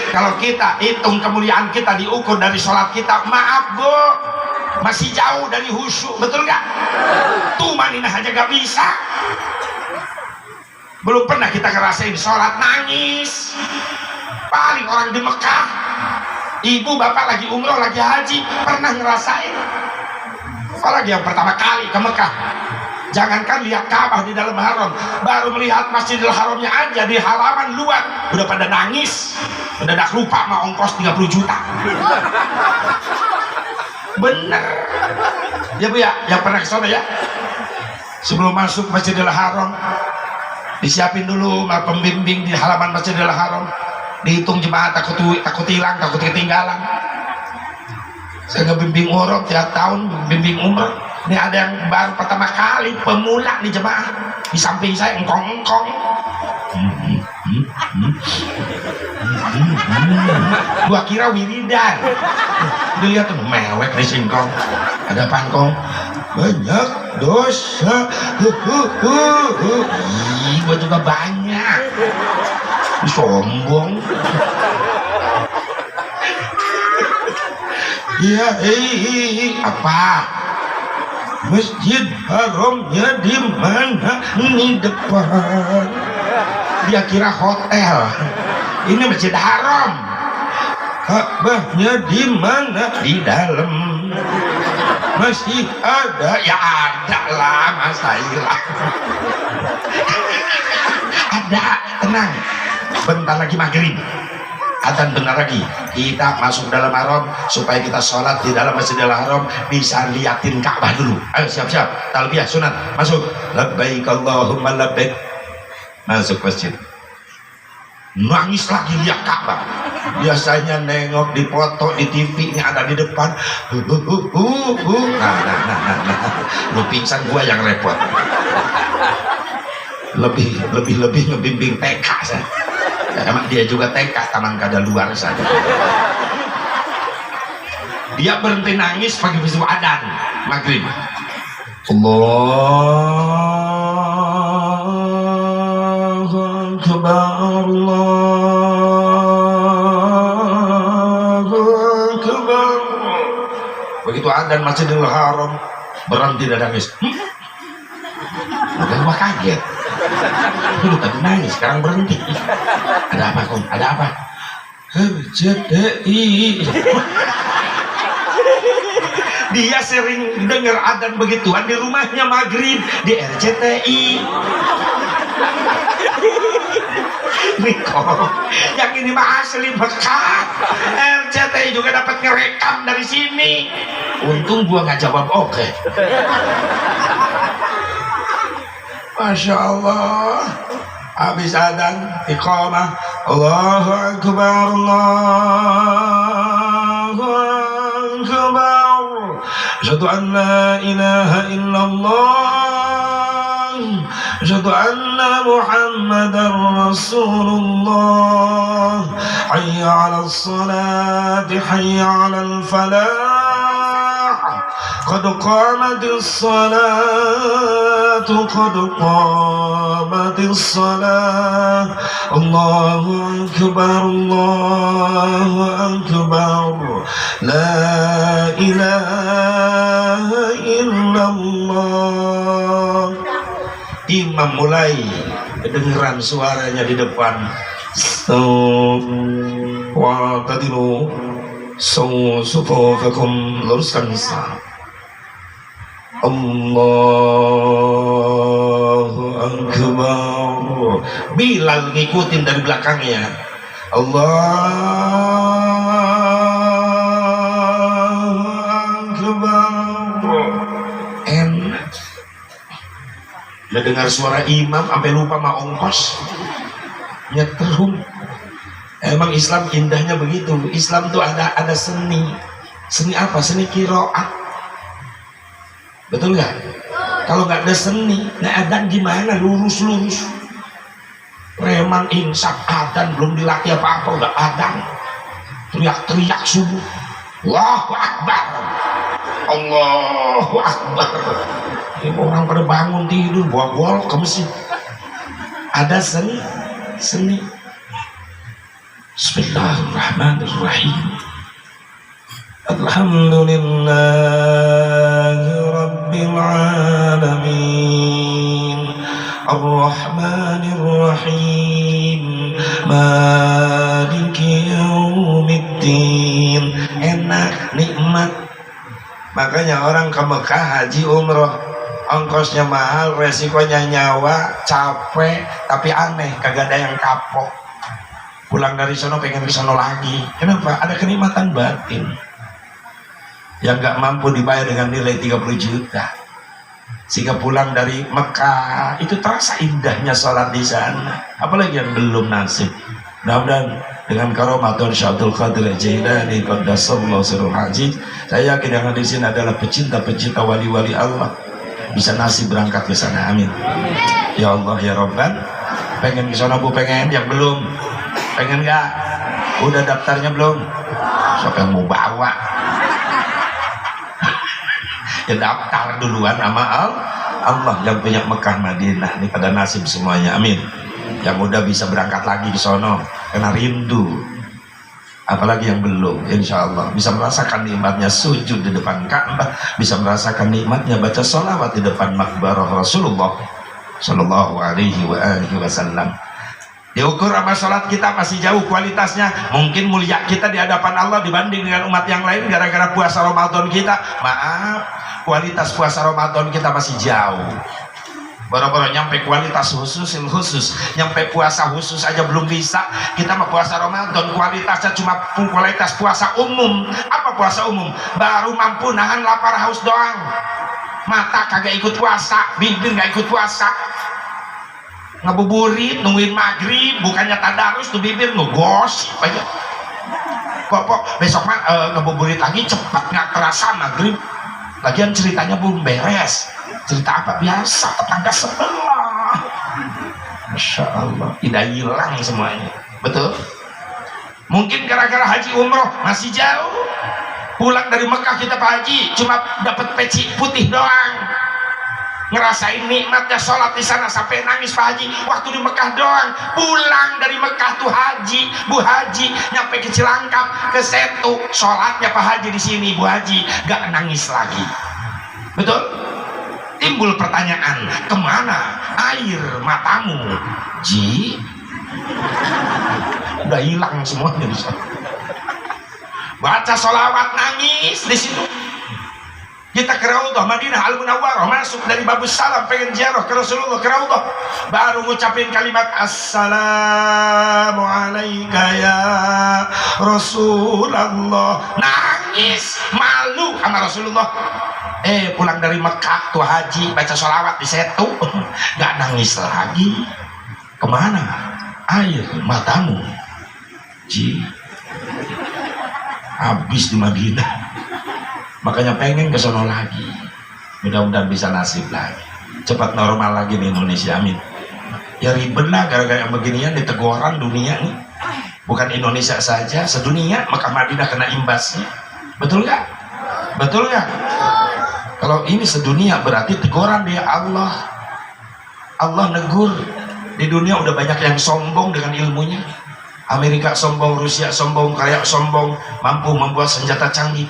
kalau kita hitung kemuliaan kita diukur dari sholat kita, maaf bu, masih jauh dari khusyuk, betul nggak? Tumaninah aja gak bisa. Belum pernah kita ngerasain sholat nangis. Paling orang di Mekah, ibu bapak lagi umroh lagi haji pernah ngerasain. Apalagi yang pertama kali ke Mekah, jangankan lihat Ka'bah di dalam haram, baru melihat Masjidil Haramnya aja di halaman luar udah pada nangis, udah dak lupa mau ongkos 30 juta. Bener ya bu ya, yang pernah ke sana ya, sebelum masuk Masjidil Haram disiapin dulu sama pembimbing di halaman Masjidil Haram, dihitung jemaah, takut hilang, takut ketinggalan. Saya ngebimbing umroh tiap tahun, bimbing umroh. Ini ada yang baru pertama kali pemula nih jemaah, di samping saya engkong-engkong. Gua kira wiridan. Dilihat tuh mewek di singkong. Ada pangkong. Banyak dosa. Ih, gua juga banyak. Sombong. Ya, apa? Masjid Haramnya di mana? Ini depan. Dia kira hotel. Ini Masjid Haram. Ka'bahnya di mana? Di dalam. Masih ada? Ya ada lah, masa hilang. Ada, tenang. Bentar lagi maghrib. Adzan bentar lagi kita masuk dalam haram, supaya kita sholat di dalam Masjidil Haram bisa liatin Ka'bah dulu. Ayo siap-siap, talbiyah sunat, masuk. Labbaik Allahumma labbaik. Masuk masjid, nangis lagi lihat Ka'bah. Biasanya nengok di foto di TV ini ada di depan. Nah. Lu pingsan, gua yang repot. Lebih ngebimbing TK saya. Emang dia juga TK, taman kada luar saja. Dia berhenti nangis pagi besok adzan maghrib. Allahu Akbar, Allahu Akbar. Begitu adzan Masjidil Haram, berhenti dan nangis. Udah gua kaget. Dulu tadi nangis, sekarang berhenti. Ada apa Kom? Ada apa? RCTI. Dia sering dengar adzan begituan di rumahnya maghrib di RCTI. Niko, yang ini mah asli Mekah. RCTI juga dapat ngerekam dari sini. Untung gua nggak jawab oke. Masya Allah. Habis adzan iqamah, Allahu Akbar, Allahu Akbar, asyhadu an la ilaha illallah, asyhadu anna Muhammadar Rasulullah, hayya 'alas salati, hayya 'alal falah, qad qamatis salatu, qad qamatis salah, Allahu Akbar, Allahu Akbar, la ilaha illallah. Imam mulai kedengeran suaranya di depan. Wa tadilu sufufakum, luruskan saf. Allahu Akbar. Bilal ngikutin dari belakangnya. Allahu Akbar. Enak. Mendengar suara imam sampai lupa mau ongkos. Nyetrum. Emang Islam indahnya begitu. Islam tuh ada seni. Seni apa? Seni qiraat. Betul nggak? Kalau nggak ada seni, nah adzan gimana? Lurus. preman insaf adzan belum dilatih apa-apa udah adzan, teriak-teriak subuh, Allahu Akbar, Allahu Akbar. Ini orang pada bangun tidur bawa ke masjid, ada seni. Bismillahirrahmanirrahim. Alhamdulillahi Rabbil Alamin, Ar-Rahmanir Rahim, Maliki Yaumiddin. Enak, nikmat. Makanya orang ke Mekah haji umroh, ongkosnya mahal, resikonya nyawa, capek, tapi aneh, kagak ada yang kapok. Pulang dari sono pengen ke sono lagi. Kenapa? Ada kenikmatan batin yang gak mampu dibayar dengan nilai 30 juta. Sehingga pulang dari Mekah itu terasa indahnya sholat di sana. Apalagi yang belum nasib. Mudah-mudahan dengan karomatul Syaikhul Qadir Jailani qaddasallahu sirruhu haji, saya yakin yang ada di sini adalah pecinta-pecinta wali-wali Allah, bisa nasib berangkat ke sana. Amin. Ya Allah ya Rabban. Pengen ke sana Bu? Pengen? Yang belum? Pengen gak? Udah daftarnya belum? Siapa yang mau bawa? Ya daftar duluan sama Allah yang punya Mekah Madinah. Ini pada nasib semuanya. Amin. Yang udah bisa berangkat lagi ke sono karena rindu. Apalagi yang belum, insya Allah bisa merasakan nikmatnya sujud di depan Ka'bah, bisa merasakan nikmatnya baca sholawat di depan makbarah Rasulullah Sallallahu Alaihi Wasallam. Diukur sama sholat kita masih jauh kualitasnya. Mungkin mulia kita di hadapan Allah dibanding dengan umat yang lain gara-gara puasa Ramadan kita. Maaf, kualitas puasa Ramadan kita masih jauh. Baru-baru nyampe kualitas khusus, nyampe puasa khusus aja belum bisa. Kita mah puasa Ramadan kualitasnya cuma kualitas puasa umum. Apa puasa umum? Baru mampu nahan lapar haus doang. Mata kagak ikut puasa, bibir gak ikut puasa. Ngabuburit nungguin maghrib, bukannya tadarus tuh bibir ngegosip aja. Kok besok mah ngabuburit lagi cepat, nggak terasa maghrib. Lagian ceritanya belum beres. Cerita apa? Biasa tetangga sebelah. Masya Allah, tidak hilang semuanya. Betul? Mungkin gara-gara haji umroh masih jauh. Pulang dari Mekah kita Pak Haji cuma dapat peci putih doang. Ngerasain nikmatnya sholat di sana sampai nangis Pak Haji waktu di Mekah doang. Pulang dari Mekah tuh Haji, Bu Haji nyampe ke Cilangkap, ke Setu, sholatnya Pak Haji di sini Bu Haji gak nangis lagi. Betul? Timbul pertanyaan, kemana air matamu Ji? Udah hilang semuanya di sana. Baca sholawat nangis di situ. Kita ke Raudhah Madinah Al-Munawwarah, masuk dari Babus Salam pengen ziarah ke Rasulullah ke Raudhah, baru ngucapin kalimat Assalamu alayka ya Rasulullah, nangis malu sama Rasulullah. Pulang dari Mekah tuh haji baca sholawat di Setu gak nangis lagi. Kemana air matamu Ji? Habis di Madinah. Makanya pengen ke sono lagi. Mudah-mudahan bisa nasib lagi. Cepat normal lagi di Indonesia, amin. Ya ribet lah gara-gara yang beginian diteguran dunia nih. Bukan Indonesia saja, sedunia. Mekah Madinah kena imbasnya. Betul nggak? Betul nggak? Kalau ini sedunia berarti teguran dia Allah. Allah negur. Di dunia udah banyak yang sombong dengan ilmunya. Amerika sombong, Rusia sombong, Korea sombong, mampu membuat senjata canggih.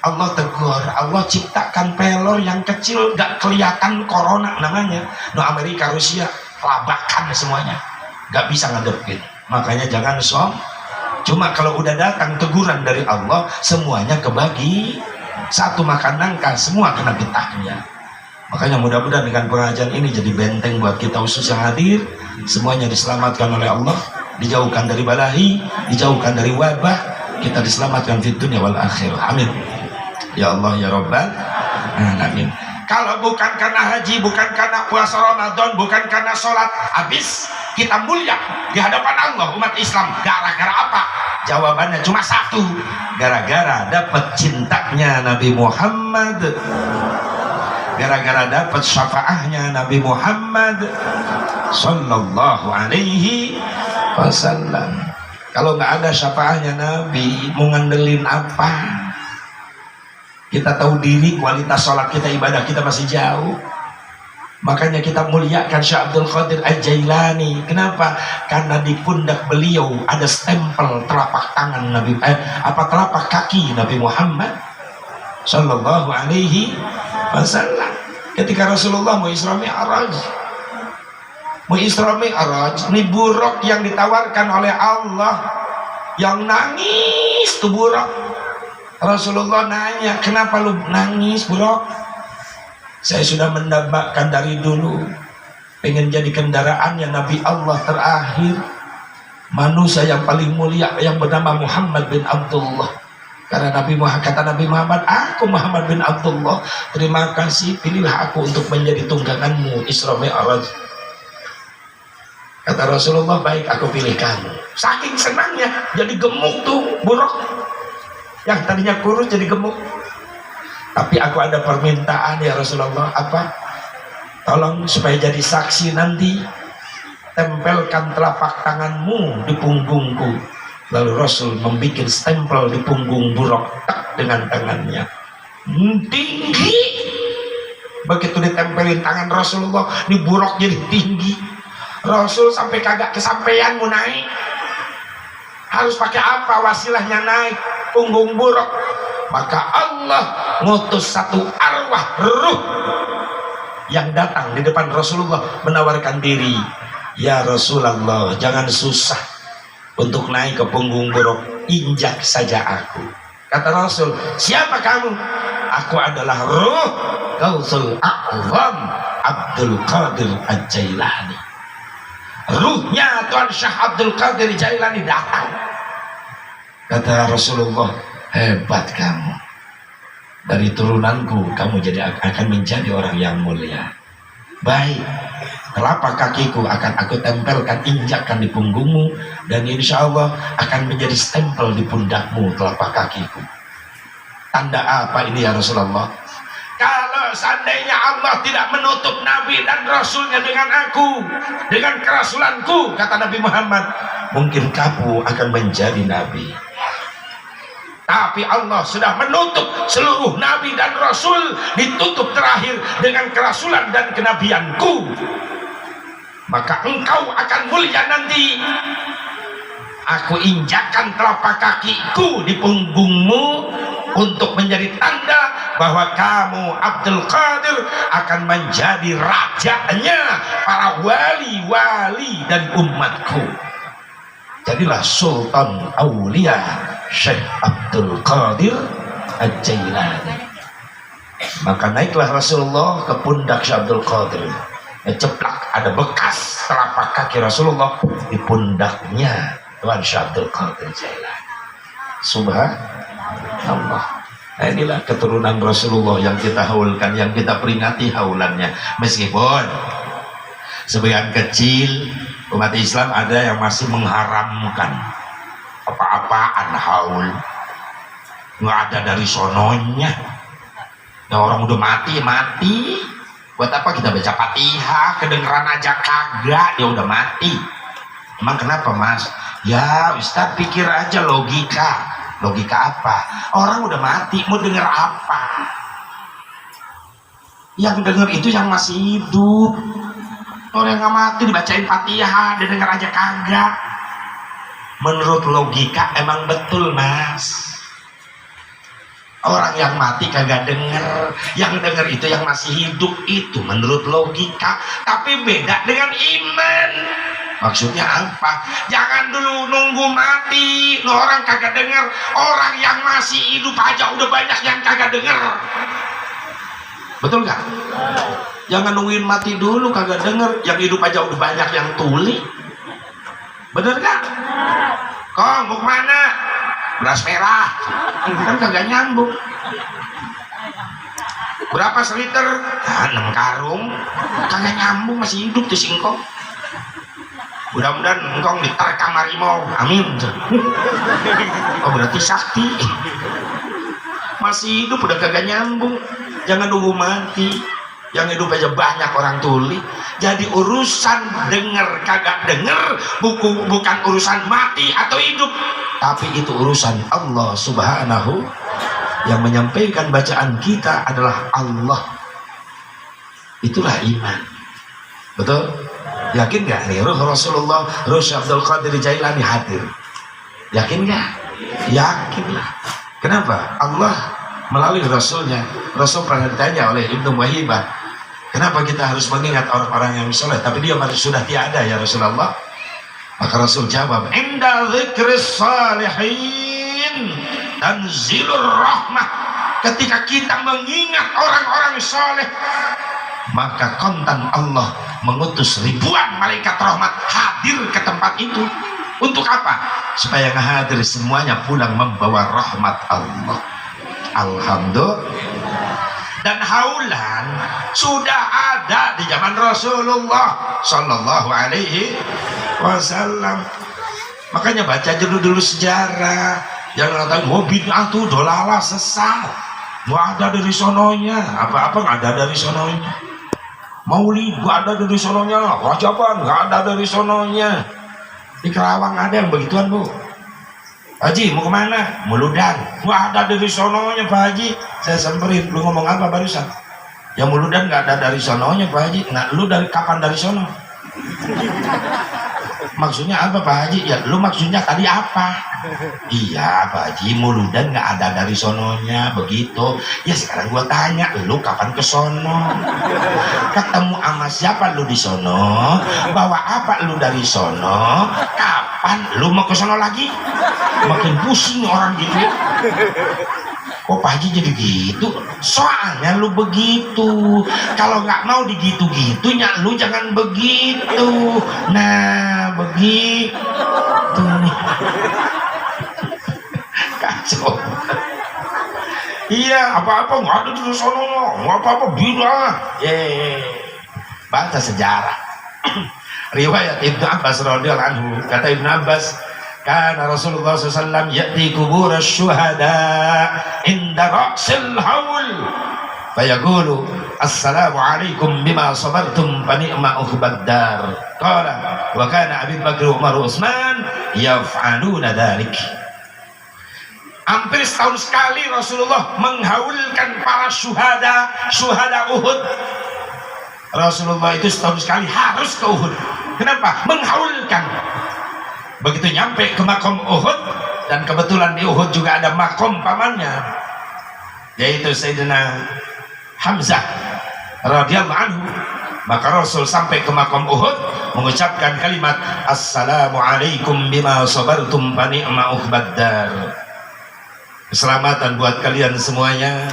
Allah tegur, Allah ciptakan pelor yang kecil gak kelihatan, corona namanya. No Amerika, Rusia labakan semuanya, gak bisa ngadepin. Makanya jangan cuma kalau udah datang teguran dari Allah semuanya kebagi. Satu makan nangka semua kena getahnya. Makanya mudah-mudahan dengan pengajian ini jadi benteng buat kita khusus yang hadir. Semuanya diselamatkan oleh Allah, dijauhkan dari balahi, dijauhkan dari wabah, kita diselamatkan di dunia wal akhir. Amin. Ya Allah ya Rabbal Alamin. Kalau bukan karena haji, bukan karena puasa Ramadan, bukan karena sholat, habis kita mulia di hadapan Allah umat Islam. Gara-gara apa? Jawabannya cuma satu, gara-gara dapat cintanya Nabi Muhammad, gara-gara dapat syafaahnya Nabi Muhammad, sallallahu alaihi wasallam. Kalau nggak ada syafaatnya Nabi, mau ngandelin apa? Kita tahu diri, kualitas sholat kita, ibadah kita masih jauh. Makanya kita muliakan Syekh Abdul Qadir Al-Jailani. Kenapa? Karena di pundak beliau ada stempel telapak tangan Nabi, telapak kaki Nabi Muhammad sallallahu alaihi wasallam. Ketika Rasulullah mau Isra Mi'raj, ini buruk yang ditawarkan oleh Allah, yang nangis tuh buruk. Rasulullah nanya, kenapa lu nangis buruk? Saya sudah mendambakan dari dulu pengen jadi kendaraannya Nabi Allah terakhir, manusia yang paling mulia yang bernama Muhammad bin Abdullah. Karena Nabi Muhammad, kata Nabi Muhammad, aku Muhammad bin Abdullah, terima kasih, pilihlah aku untuk menjadi tungganganmu Isra Mi'raj. Kata Rasulullah, baik, aku pilih kamu. Saking senangnya jadi gemuk tuh buruk, yang tadinya kurus jadi gemuk. Tapi aku ada permintaan ya Rasulullah. Apa? Tolong supaya jadi saksi nanti, tempelkan telapak tanganmu di punggungku. Lalu Rasul membuat stempel di punggung buruk dengan tangannya tinggi. Begitu ditempelin tangan Rasulullah, di buruk jadi tinggi. Rasul sampai kagak kesampaian mau naik. Harus pakai apa wasilahnya naik punggung buruk? Maka Allah ngutus satu arwah ruh yang datang di depan Rasulullah menawarkan diri. Ya Rasulullah, jangan susah untuk naik ke punggung buruk, injak saja aku. Kata Rasul, siapa kamu? Aku adalah ruh Gausul A'zam Abdul Qadir Al-Jailani. Ruhnya Tuan Syekh Abdul Qadir Jailani datang. Kata Rasulullah, hebat kamu, dari turunanku kamu akan menjadi orang yang mulia. Baik, telapak kakiku akan aku tempelkan, injakkan di punggungmu, dan insya Allah akan menjadi stempel di pundakmu telapak kakiku. Tanda apa ini ya Rasulullah? Kalau seandainya Allah tidak menutup Nabi dan Rasulnya dengan aku, dengan kerasulanku, kata Nabi Muhammad, mungkin kamu akan menjadi Nabi. Tapi Allah sudah menutup seluruh Nabi dan Rasul, ditutup terakhir dengan kerasulan dan kenabianku. Maka engkau akan mulia nanti. Aku injakkan telapak kakiku di punggungmu untuk menjadi tanda bahwa kamu Abdul Qadir akan menjadi rajanya para wali-wali dan umatku. Jadilah Sultan Aulia Syekh Abdul Qadir Al-Jailani. Maka naiklah Rasulullah ke pundak Syekh Abdul Qadir. Ceplak, ada bekas telapak kaki Rasulullah di pundaknya Tuan Syekh Abdul Qadir Jailani. Subhanallah. Nah, inilah keturunan Rasulullah yang kita haulkan, yang kita peringati haulannya. Meskipun sebagian kecil umat Islam ada yang masih mengharamkan apa-apaan haul, nggak ada dari sononya. Ya, orang udah mati, buat apa kita baca Fatihah, kedengeran aja kagak, dia udah mati. Emang kenapa mas? Ya Ustaz, pikir aja logika apa? Orang udah mati, mau denger apa? Yang denger itu yang masih hidup. Orang yang nggak mati dibacain Fatihah, dia denger aja kagak. Menurut logika emang betul mas. Orang yang mati kagak denger, yang denger itu yang masih hidup, itu menurut logika. Tapi beda dengan iman. Maksudnya apa? Jangan dulu nunggu mati, orang kagak denger. Orang yang masih hidup aja udah banyak yang kagak denger. Betul nggak? Jangan nungguin mati dulu kagak denger, yang hidup aja udah banyak yang tuli. Bener nggak? Kong, mau kemana? Beras merah. Kan kagak nyambung. Berapa seliter? 6 karung. Kagak nyambung, masih hidup di singkong. Mudah-mudahan engkong diterkam harimau. Amin. Oh berarti sakti. Masih hidup udah kagak nyambung. Jangan nunggu mati. yang hidup aja banyak orang tuli. Jadi urusan denger kagak denger bukan urusan mati atau hidup, tapi itu urusan Allah Subhanahu. Yang menyampaikan bacaan kita adalah Allah. Itulah iman. Betul? Yakin gak nih Ruh Rasulullah, Ruh Abdul Qadir Jailani hadir? Yakin gak? Yakinlah. Kenapa? Allah melalui Rasulnya. Rasul pernah ditanya oleh Ibnu Wahibah, kenapa kita harus mengingat orang-orang yang soleh tapi dia sudah tiada ya Rasulullah? Maka Rasul jawab, inda dzikris salihin tanzilur rahmah. Ketika kita mengingat orang-orang soleh, maka kontan Allah mengutus ribuan malaikat rahmat hadir ke tempat itu. Untuk apa? Supaya yang hadir semuanya pulang membawa rahmat Allah. Alhamdulillah. Dan haulan sudah ada di zaman Rasulullah Sallallahu Alaihi Wasallam. Makanya baca dulu sejarah. Jangan kata mau bid'ah tuh dolalah sesat. Nggak ada dari sononya. Apa-apa nggak ada dari sononya. Maulid nggak ada dari sononya. Wajaban nggak ada dari sononya. Di Kerawang ada yang begituan, Bu. Haji mau kemana? Muludan. Wah, ada dari sononya Pak Haji. Saya samperin, lu ngomong apa barusan? Ya Muludan nggak ada dari sononya Pak Haji. Nah, lu dari kapan dari sono? Maksudnya apa Pak Haji? Ya lu maksudnya tadi apa? Iya Pak Haji, Muludan nggak ada dari sononya. Begitu. Ya sekarang gua tanya, lu kapan ke sono? Ketemu sama siapa lu di sono? Bawa apa lu dari sono? Kapan lu mau ke sono lagi? Makin pusing orang gitu. Kok Pak Haji jadi gitu? Soalnya lu begitu. Kalau nggak mau digitu-gitunya, lu jangan begitu. Nah, begitu. Kacau. Iya, apa-apa nggak ada di sono, nggak apa-apa bid'ah. Baca sejarah. Riwayat Ibnu Abbas radhiyallahu anhu, kata Ibnu Abbas, kana Rasulullah SAW ya'ti kubur syuhada inda ra'sil haul fayaqulu assalamu alaikum bima sabartum fa ni'ma ukhbad dar. Qala wa kana Abu Bakar Umar Utsman yaf'aluna dzalik. Hampir setahun sekali Rasulullah menghaulkan para syuhada Uhud. Rasulullah itu setahun sekali harus ke Uhud. Kenapa? Menghaulkan. Begitu nyampe ke makom Uhud, dan kebetulan di Uhud juga ada makom pamannya, yaitu Sayyidina Hamzah radhiyallahu anhu. Maka Rasul sampai ke makom Uhud mengucapkan kalimat assalamualaikum bima sabartum fa ni'ma ukhbad dar. Keselamatan buat kalian semuanya,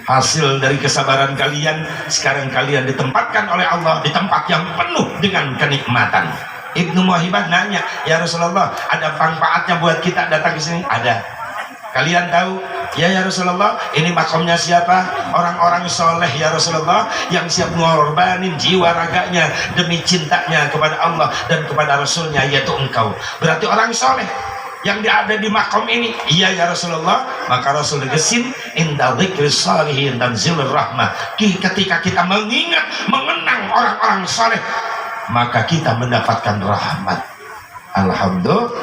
hasil dari kesabaran kalian. Sekarang kalian ditempatkan oleh Allah di tempat yang penuh dengan kenikmatan. Ibnu Wahibah nanya, ya Rasulullah, ada manfaatnya buat kita datang ke sini? Ada. Kalian tahu? Ya Rasulullah, ini makomnya siapa? Orang-orang soleh ya Rasulullah, yang siap mengorbanin jiwa raganya demi cintanya kepada Allah dan kepada Rasulnya, yaitu engkau. Berarti orang soleh yang ada di makom ini. Iya ya Rasulullah. Maka Rasul gesin, inda dzikris salihin tanzilur rahmah. Ketika kita mengenang orang-orang soleh, maka kita mendapatkan rahmat. Alhamdulillah.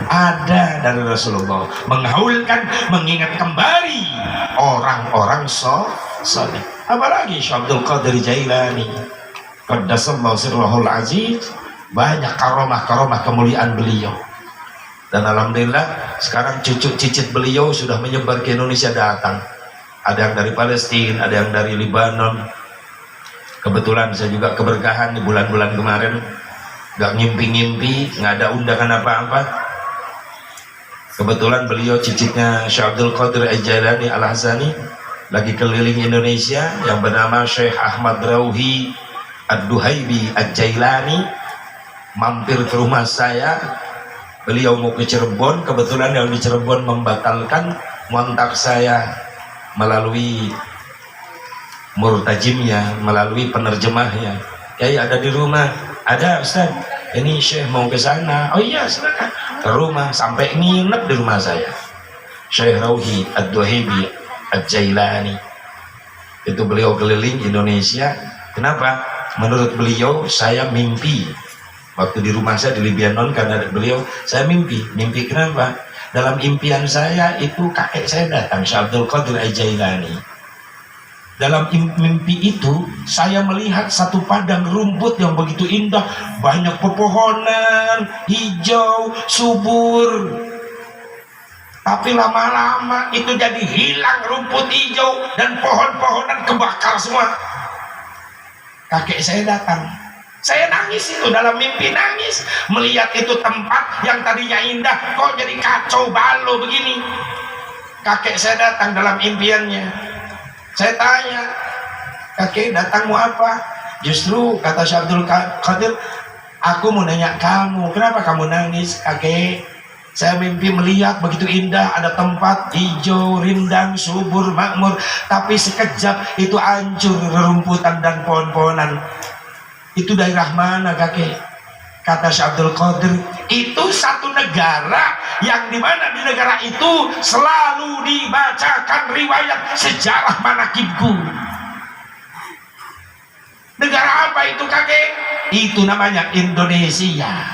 Ada dari Rasulullah menghaulkan, mengingat kembali orang-orang soleh. Apalagi Syekh Abdul Qadir Jailani qaddasallahu sirrahul aziz, banyak karomah kemuliaan beliau. Dan alhamdulillah sekarang cucu cicit beliau sudah menyebar ke Indonesia datang. Ada yang dari Palestina, ada yang dari Libanon. Kebetulan saya juga keberkahan di bulan-bulan kemarin, gak ngimpi-ngimpi, nggak ada undangan apa-apa. Kebetulan beliau cicitnya Syekh Abdul Qadir Jailani Al-Hazani lagi keliling Indonesia, yang bernama Syekh Ahmad Rauhi Ad-Duhaibi Ad-Jailani, mampir ke rumah saya. Beliau mau ke Cirebon, kebetulan yang di Cirebon membatalkan, ngontak saya melalui murtajimnya, melalui penerjemahnya. Ya ada di rumah. Ada Ustaz, ini Syekh mau ke sana. Oh iya silakan. Ke rumah, sampai nginep di rumah saya. Syekh Rauhi Ad-Duhaibi Ad-Jailani. Itu beliau keliling Indonesia. Kenapa? Menurut beliau, saya mimpi waktu di rumah saya di Libanon, karena ada beliau, saya mimpi kenapa? Dalam impian saya itu kakek saya datang, Syekh Abdul Qadir Al-Jailani. Dalam mimpi itu saya melihat satu padang rumput yang begitu indah, banyak pepohonan, hijau, subur. Tapi lama-lama itu jadi hilang rumput hijau dan pohon-pohonan kebakar semua. Kakek saya datang. Saya nangis itu, dalam mimpi nangis melihat itu tempat yang tadinya indah kok jadi kacau balau begini. Kakek saya datang dalam impiannya. Saya tanya, kakek datang mau apa? Justru kata Syekh Abdul Qadir, aku mau nanya kamu, kenapa kamu nangis kakek? Saya mimpi melihat begitu indah, ada tempat hijau, rindang, subur, makmur, tapi sekejap itu hancur rerumputan dan pohon-pohonan. Itu daerah mana kakek? Kata Syekh Abdul Qadir, itu satu negara yang dimana di negara itu selalu dibacakan riwayat sejarah manakibku. Negara apa itu kakek? Itu namanya Indonesia.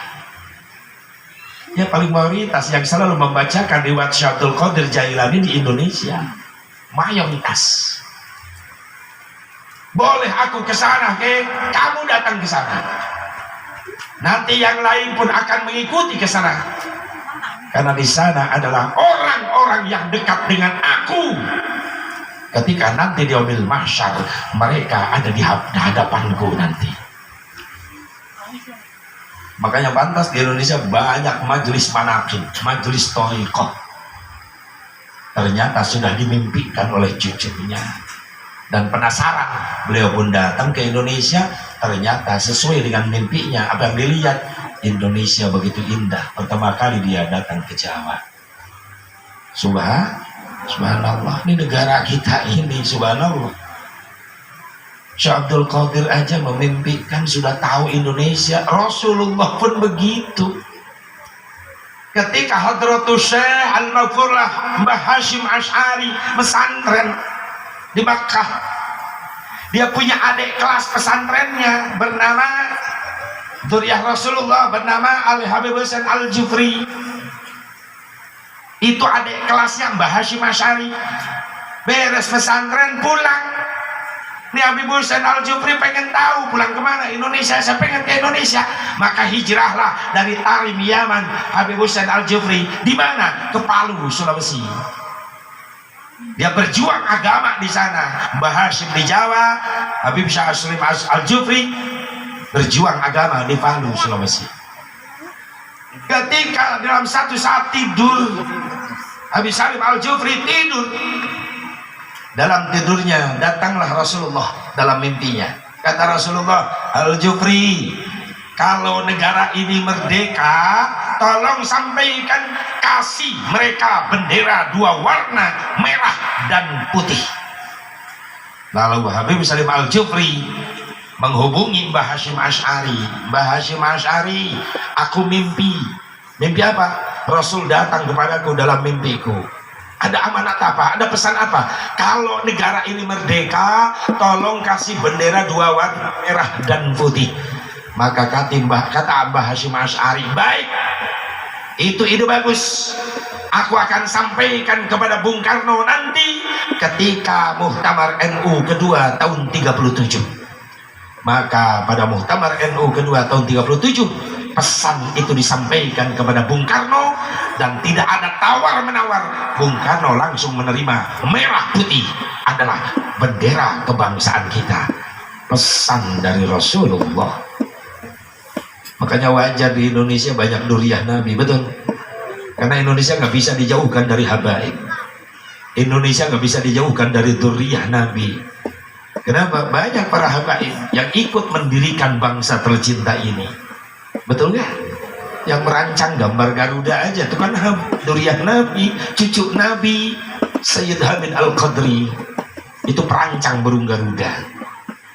Ya, paling mayoritas yang selalu membacakan riwayat Syekh Abdul Qadir Jailani di Indonesia, mayoritas. Boleh aku ke sana, kamu datang ke sana. Nanti yang lain pun akan mengikuti ke sana. Karena di sana adalah orang-orang yang dekat dengan aku. Ketika nanti di yaumil mahsyar, mereka ada di hadapanku nanti. Makanya pantas di Indonesia banyak majelis manaqib, majelis thariqah. Ternyata sudah dimimpikan oleh cucunya. Dan penasaran, beliau pun datang ke Indonesia. Ternyata sesuai dengan mimpinya, apa yang dilihat, Indonesia begitu indah. Pertama kali dia datang ke Jawa. Subhanallah, ini negara kita ini, subhanallah. Syekh Abdul Qadir aja memimpikan, sudah tahu Indonesia. Rasulullah pun begitu. Ketika Hadratus Syekh Al-Maghfurlah Mbah Hashim Asy'ari pesantren di Makkah, dia punya adik kelas pesantrennya bernama Dzurriyyah Rasulullah, bernama Ali Habib Husain Al-Jufri. Itu adik kelasnya Mbah Hashim Asy'ari. Beres pesantren pulang, nih Habib Husain Al-Jufri pengen tahu pulang kemana, Indonesia, saya pengen ke Indonesia. Maka hijrahlah dari Tarim Yaman Habib Husain Al-Jufri. Di mana? Ke Palu, Sulawesi. Dia berjuang agama di sana. Mbah Hashim di Jawa, Habib Syekh Aslim Al-Jufri berjuang agama di Palu, Sulawesi. Ketika dalam satu saat tidur, Habib Salim Al-Jufri tidur. Dalam tidurnya datanglah Rasulullah dalam mimpinya. Kata Rasulullah, Al-Jufri, kalau negara ini merdeka, tolong sampaikan, kasih mereka bendera dua warna, merah dan putih. Lalu Habib Salim Al-Jufri menghubungi Mbah Hashim Asy'ari. Mbah Hashim Asy'ari, aku mimpi apa? Rasul datang kepadaku dalam mimpiku. Ada amanat apa? Ada pesan apa? Kalau negara ini merdeka, tolong kasih bendera dua warna, merah dan putih. Maka kata Mbah Hashim Asy'ari, baik, itu ide bagus. Aku akan sampaikan kepada Bung Karno nanti ketika Muktamar NU kedua tahun 37. Maka pada Muktamar NU kedua tahun 37, pesan itu disampaikan kepada Bung Karno dan tidak ada tawar-menawar. Bung Karno langsung menerima merah putih adalah bendera kebangsaan kita. Pesan dari Rasulullah. Makanya wajar di Indonesia banyak duriah Nabi, betul? Karena Indonesia nggak bisa dijauhkan dari habaib. Indonesia nggak bisa dijauhkan dari duriah Nabi. Kenapa? Banyak para habaib yang ikut mendirikan bangsa tercinta ini. Betul nggak? Yang merancang gambar Garuda aja itu kan duriah Nabi, cucu Nabi, Sayyid Hamid Al-Qadri. Itu perancang burung Garuda.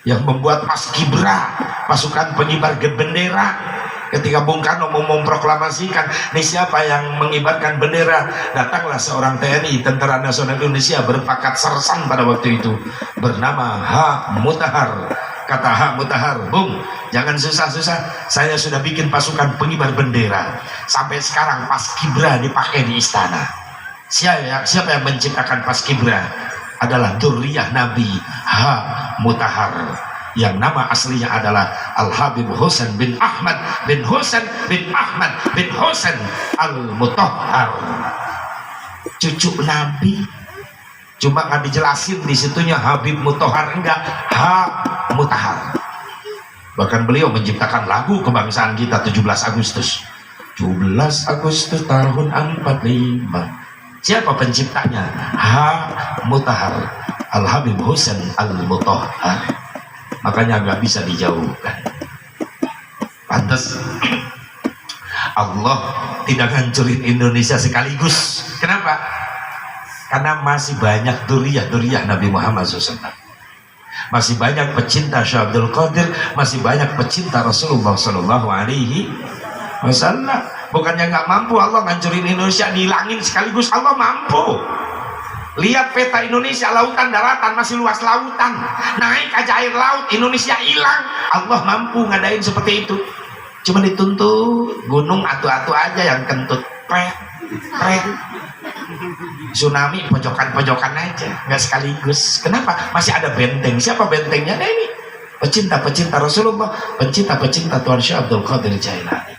Yang membuat Paskibra, pasukan pengibar bendera, Ketika Bung Karno mau memproklamasikan, nih siapa yang mengibarkan bendera, datanglah seorang TNI, Tentara Nasional Indonesia berpangkat sersan pada waktu itu, bernama H. Mutahar. Kata H. Mutahar, Bung, jangan susah-susah, saya sudah bikin pasukan pengibar bendera. Sampai sekarang Paskibra dipakai di istana. Siapa yang menciptakan Paskibra? Adalah Durriyah Nabi H. Mutahar, yang nama aslinya adalah Al-Habib Husain bin Ahmad bin Husain bin Ahmad bin Husain Al-Mutahhar, cucu Nabi. Cuma nggak dijelasin di situnya Habib Mutahhar, enggak, H. Mutahhar. Bahkan beliau menciptakan lagu kebangsaan kita 17 Agustus tahun 45. Siapa penciptanya? H. Mutahhar, Al-Habib Husain Al-Mutahhar. Makanya nggak bisa dijauhkan. Pantas Allah tidak hancurin Indonesia sekaligus. Kenapa? Karena masih banyak duriyah Nabi Muhammad SAW. Masih banyak pecinta Syekh Abdul Qadir, masih banyak pecinta Rasulullah SAW. Bukannya nggak mampu Allah ngancurin Indonesia, dihilangin sekaligus. Allah mampu. Lihat peta Indonesia, lautan, daratan, masih luas lautan, naik aja air laut, Indonesia hilang. Allah mampu ngadain seperti itu. Cuma dituntut gunung atu-atu aja yang kentut, pret. Tsunami pojokan-pojokan aja, nggak sekaligus. Kenapa? Masih ada benteng. Siapa bentengnya? Nah ini pecinta Rasulullah, pecinta Tuhan Syekh Abdul Qadir Jailani.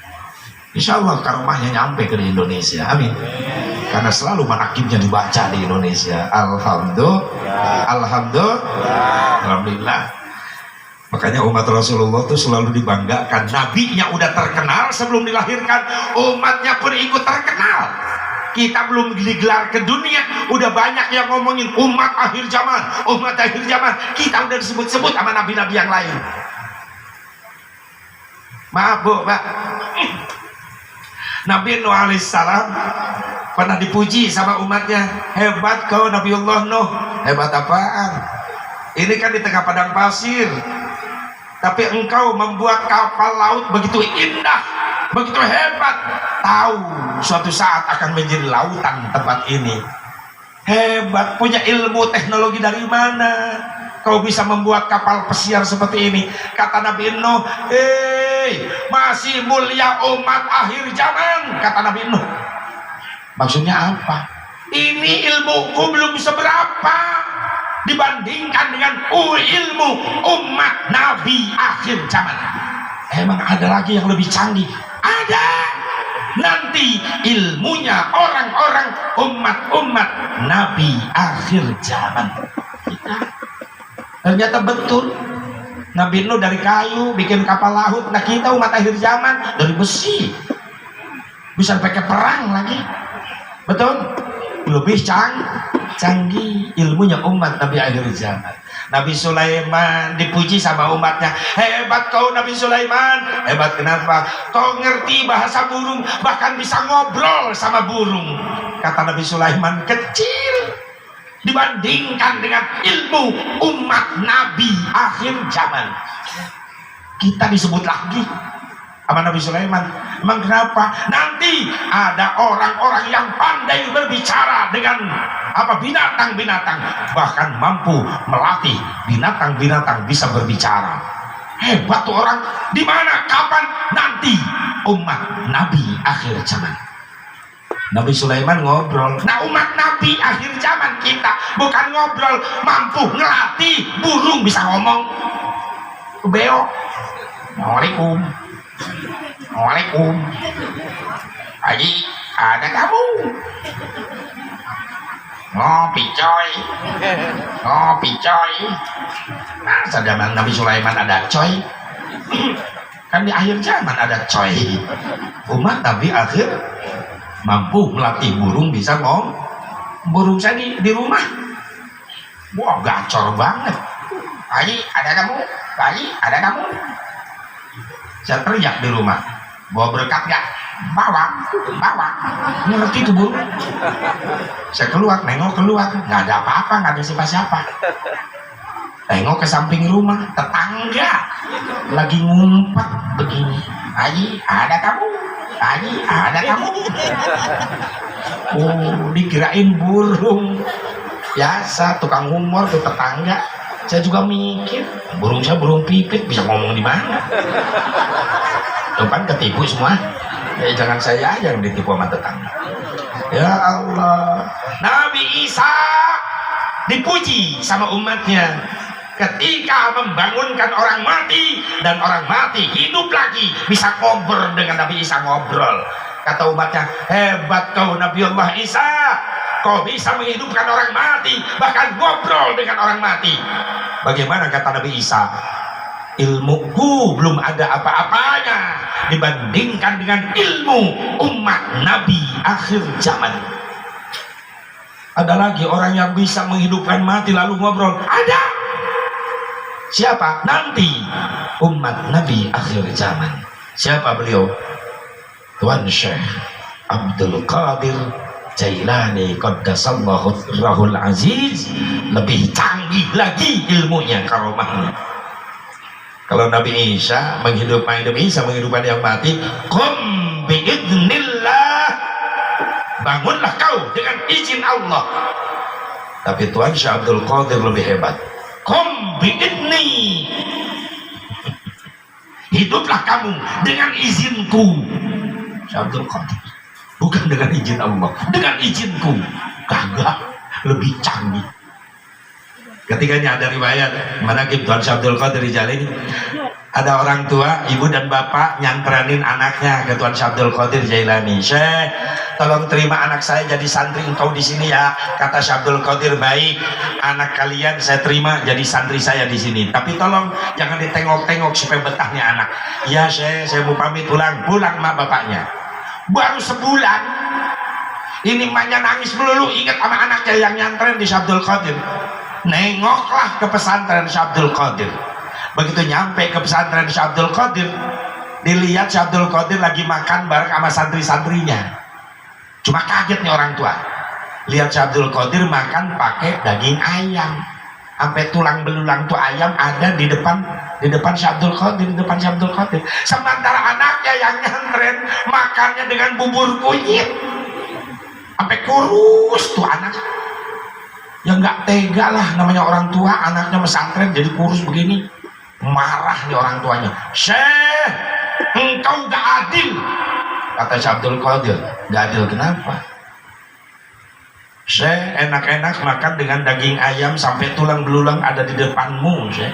Insya Allah karomahnya nyampe ke Indonesia, amin. Karena selalu manakibnya dibaca di Indonesia. Alhamdulillah. Makanya umat Rasulullah itu selalu dibanggakan. Nabinya udah terkenal sebelum dilahirkan, umatnya pun ikut terkenal. Kita belum digelar ke dunia, udah banyak yang ngomongin umat akhir zaman. Kita udah disebut-sebut sama nabi-nabi yang lain. Maaf Bu, Pak. Nabi Nuh alaihissalam pernah dipuji sama umatnya, hebat kau Nabiullah Nuh. Hebat apaan? Ini kan di tengah padang pasir, tapi engkau membuat kapal laut begitu indah, begitu hebat. Tahu suatu saat akan menjadi lautan tempat ini. Hebat, punya ilmu teknologi dari mana kau bisa membuat kapal pesiar seperti ini? Kata Nabi Nuh, masih mulia umat akhir zaman, kata Nabi Nuh. Maksudnya apa? Ini ilmuku belum seberapa dibandingkan dengan ilmu umat Nabi akhir zaman. Emang ada lagi yang lebih canggih? Ada. Nanti ilmunya orang-orang umat Nabi akhir zaman. Ternyata betul. Nabi Nuh dari kayu bikin kapal laut. Nah kita umat akhir zaman dari besi, bisa pakai perang lagi. Betul? Lebih canggih ilmunya umat Nabi akhir zaman. Nabi Sulaiman dipuji sama umatnya, hebat kau Nabi Sulaiman. Hebat kenapa? Kau ngerti bahasa burung, bahkan bisa ngobrol sama burung. Kata Nabi Sulaiman, kecil dibandingkan dengan ilmu umat Nabi akhir zaman. Kita disebut lagi sama Nabi Sulaiman. Emang kenapa? Nanti ada orang-orang yang pandai berbicara dengan binatang-binatang, bahkan mampu melatih binatang-binatang bisa berbicara. Hebat tuh orang. Di mana? Kapan? Nanti umat Nabi akhir zaman. Nabi Sulaiman ngobrol. Nah umat Nabi akhir zaman kita bukan ngobrol, mampu ngelatih burung bisa ngomong. Beo, Assalamualaikum. Haji, ada kamu? Ngopi coy. Masa zaman Nabi Sulaiman ada coy? Kan di akhir zaman ada coy. Umat Nabi akhir mampu melatih burung bisa ngomong. Burung saya di rumah, wah gacor banget. Haji, ada kamu? Haji, ada kamu? Saya teriak di rumah, bawa berkat gak? Bawa. Ngerti tuh burung. Saya nengok keluar, nggak ada apa-apa, nggak ada siapa-siapa. Tengok ke samping rumah, tetangga lagi ngumpet begini. Haji, ada kamu. Haji, ada kamu. Oh, dikirain burung. Biasa tukang humor tuh tetangga. Saya juga mikir, burung saya burung pipit, bisa ngomong di mana? Depan ketipu semua. Ya jangan saya aja yang ditipu sama tetangga. Ya Allah, Nabi Isa dipuji sama umatnya ketika membangunkan orang mati dan orang mati hidup lagi, bisa ngobrol dengan Nabi Isa, ngobrol. Kata umatnya, hebat kau Nabi Allah Isa, kau bisa menghidupkan orang mati, bahkan ngobrol dengan orang mati. Bagaimana kata Nabi Isa? Ilmuku belum ada apa-apanya dibandingkan dengan ilmu umat Nabi akhir zaman. Ada lagi orang yang bisa menghidupkan mati lalu ngobrol? Ada. Siapa? Nanti umat Nabi akhir zaman. Siapa beliau? Tuan Syekh Abdul Qadir Jailani Qaddasallahu Rahul Aziz. Lebih canggih lagi ilmunya, karomahnya. Kalau Nabi Isa menghidupkan yang mati, qum biidznillah, bangunlah kau dengan izin Allah. Tapi Tuan Syekh Abdul Qadir lebih hebat, qum biidzni, hiduplah kamu dengan izinku. Syekh Abdul Qadir, bukan dengan izin Allah, dengan izinku. Kagak, lebih canggih. Ketiganya ada riwayat manaqib Tuan Syekh Abdul Qadir Jailani. Ada orang tua, ibu dan bapak nyantranin anaknya ke Tuan Syekh Abdul Qadir Jailani. Syekh, tolong terima anak saya jadi santri engkau di sini ya. Kata Syekh Abdul Qadir, baik, anak kalian saya terima jadi santri saya di sini. Tapi tolong jangan ditengok-tengok supaya betah nih anak. Ya Syekh, saya mau pamit pulang mak bapaknya. Baru sebulan, ini emaknya nangis melulu ingat sama anaknya yang nyantren di Syekh Abdul Qadir. Nengoklah ke pesantren Syekh Abdul Qadir. Begitu nyampe ke pesantren Syekh Abdul Qadir, dilihat Syekh Abdul Qadir lagi makan bareng sama santri-santrinya. Cuma kaget nih orang tua, lihat Syekh Abdul Qadir makan pakai daging ayam, sampai tulang belulang tuh ayam ada di depan Syekh Abdul Qadir, di depan Syekh Abdul Qadir. Sementara anaknya yang nyantren makannya dengan bubur kunyit, sampai kurus tuh anak. Ya nggak tega lah, namanya orang tua anaknya pesantren jadi kurus begini. Marah nih orang tuanya. Syekh, engkau gak adil. Kata Syekh Abdul Qadir, gak adil kenapa? Syekh, enak-enak makan dengan daging ayam sampai tulang belulang ada di depanmu, Syekh.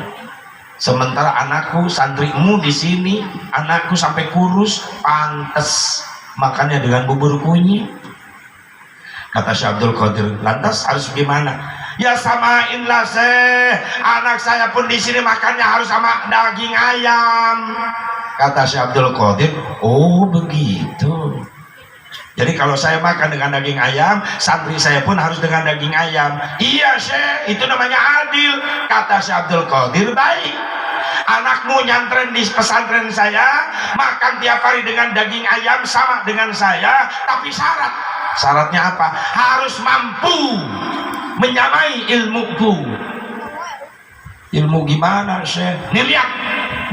Sementara anakku, santrimu di sini, anakku sampai kurus, pantes makannya dengan bubur kunyit. Kata Syekh Abdul Qadir, lantas harus gimana? Ya samainlah Syekh, anak saya pun di sini makannya harus sama daging ayam. Kata Syekh Abdul Qadir, oh begitu. Jadi kalau saya makan dengan daging ayam, santri saya pun harus dengan daging ayam. Iya Syekh, itu namanya adil. Kata Syekh Abdul Qadir, baik. Anakmu nyantren di pesantren saya, makan tiap hari dengan daging ayam sama dengan saya, tapi syaratnya apa? Harus mampu menyamai ilmuku. Ilmu gimana Syekh? Nih lihat,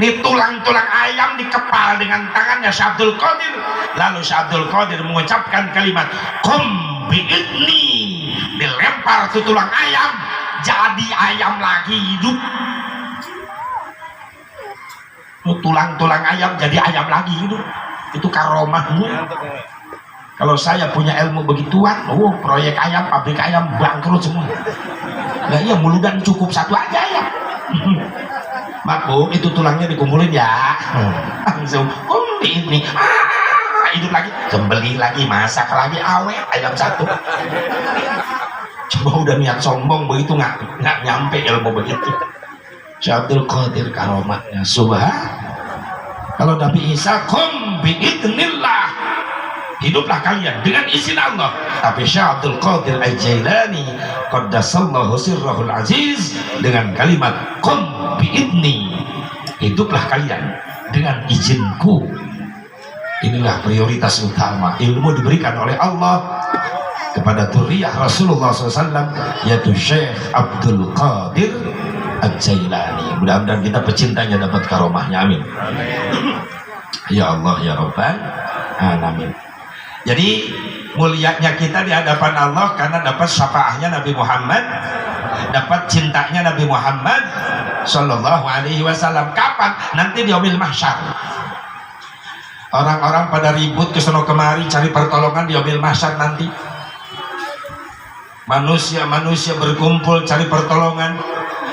nih tulang-tulang ayam dikepal dengan tangannya Syekh Abdul Qadir. Lalu Syekh Abdul Qadir mengucapkan kalimat qum biidzni, dilempar tuh tulang ayam jadi ayam lagi hidup. Tulang-tulang ayam jadi ayam lagi hidup. Itu karomahnya. Kalau saya punya ilmu begituan, proyek ayam, pabrik ayam bangkrut semua. Nah iya, muludan cukup satu aja ya. Mak Bu, itu tulangnya dikumpulin ya. Langsung ini hidup lagi, sembeli lagi, masak lagi, awet ayam satu. Coba udah niat sombong begitu nggak nyampe ilmu begitu. Syekh Abdul Qadir karomahnya subhan. Kalau Nabi Isa qum biidznillah, hiduplah kalian dengan izin Allah. Tapi Syekh Abdul Qadir Al-Jailani Qaddasallahu Sirrahul Aziz dengan kalimat qum biidzni, hiduplah kalian dengan izinku. Inilah prioritas utama. Ilmu diberikan oleh Allah kepada dzurriyyah Rasulullah SAW, yaitu Syekh Abdul Qadir Al-Jailani. Mudah-mudahan kita pecintanya dapat karomahnya, amin. Ya Allah ya Rabbal alamin. Jadi mulianya kita di hadapan Allah karena dapat syafaatnya Nabi Muhammad, dapat cintanya Nabi Muhammad Sallallahu Alaihi Wasallam. Kapan? Nanti di yaumil mahsyar. Orang-orang pada ribut kesono kemari cari pertolongan di yaumil mahsyar nanti. Manusia-manusia berkumpul cari pertolongan,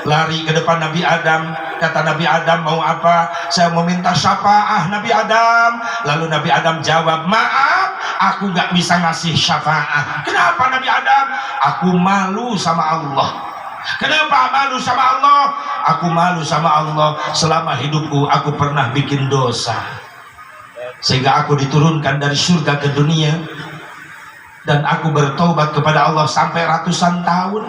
lari ke depan Nabi Adam. Kata Nabi Adam, mau apa? Saya mau minta syafaat Nabi Adam. Lalu Nabi Adam jawab, maaf, aku gak bisa ngasih syafaat. Kenapa Nabi Adam? Aku malu sama Allah. Kenapa malu sama Allah? Aku malu sama Allah. Selama hidupku aku pernah bikin dosa, sehingga aku diturunkan dari surga ke dunia, dan aku bertobat kepada Allah sampai ratusan tahun.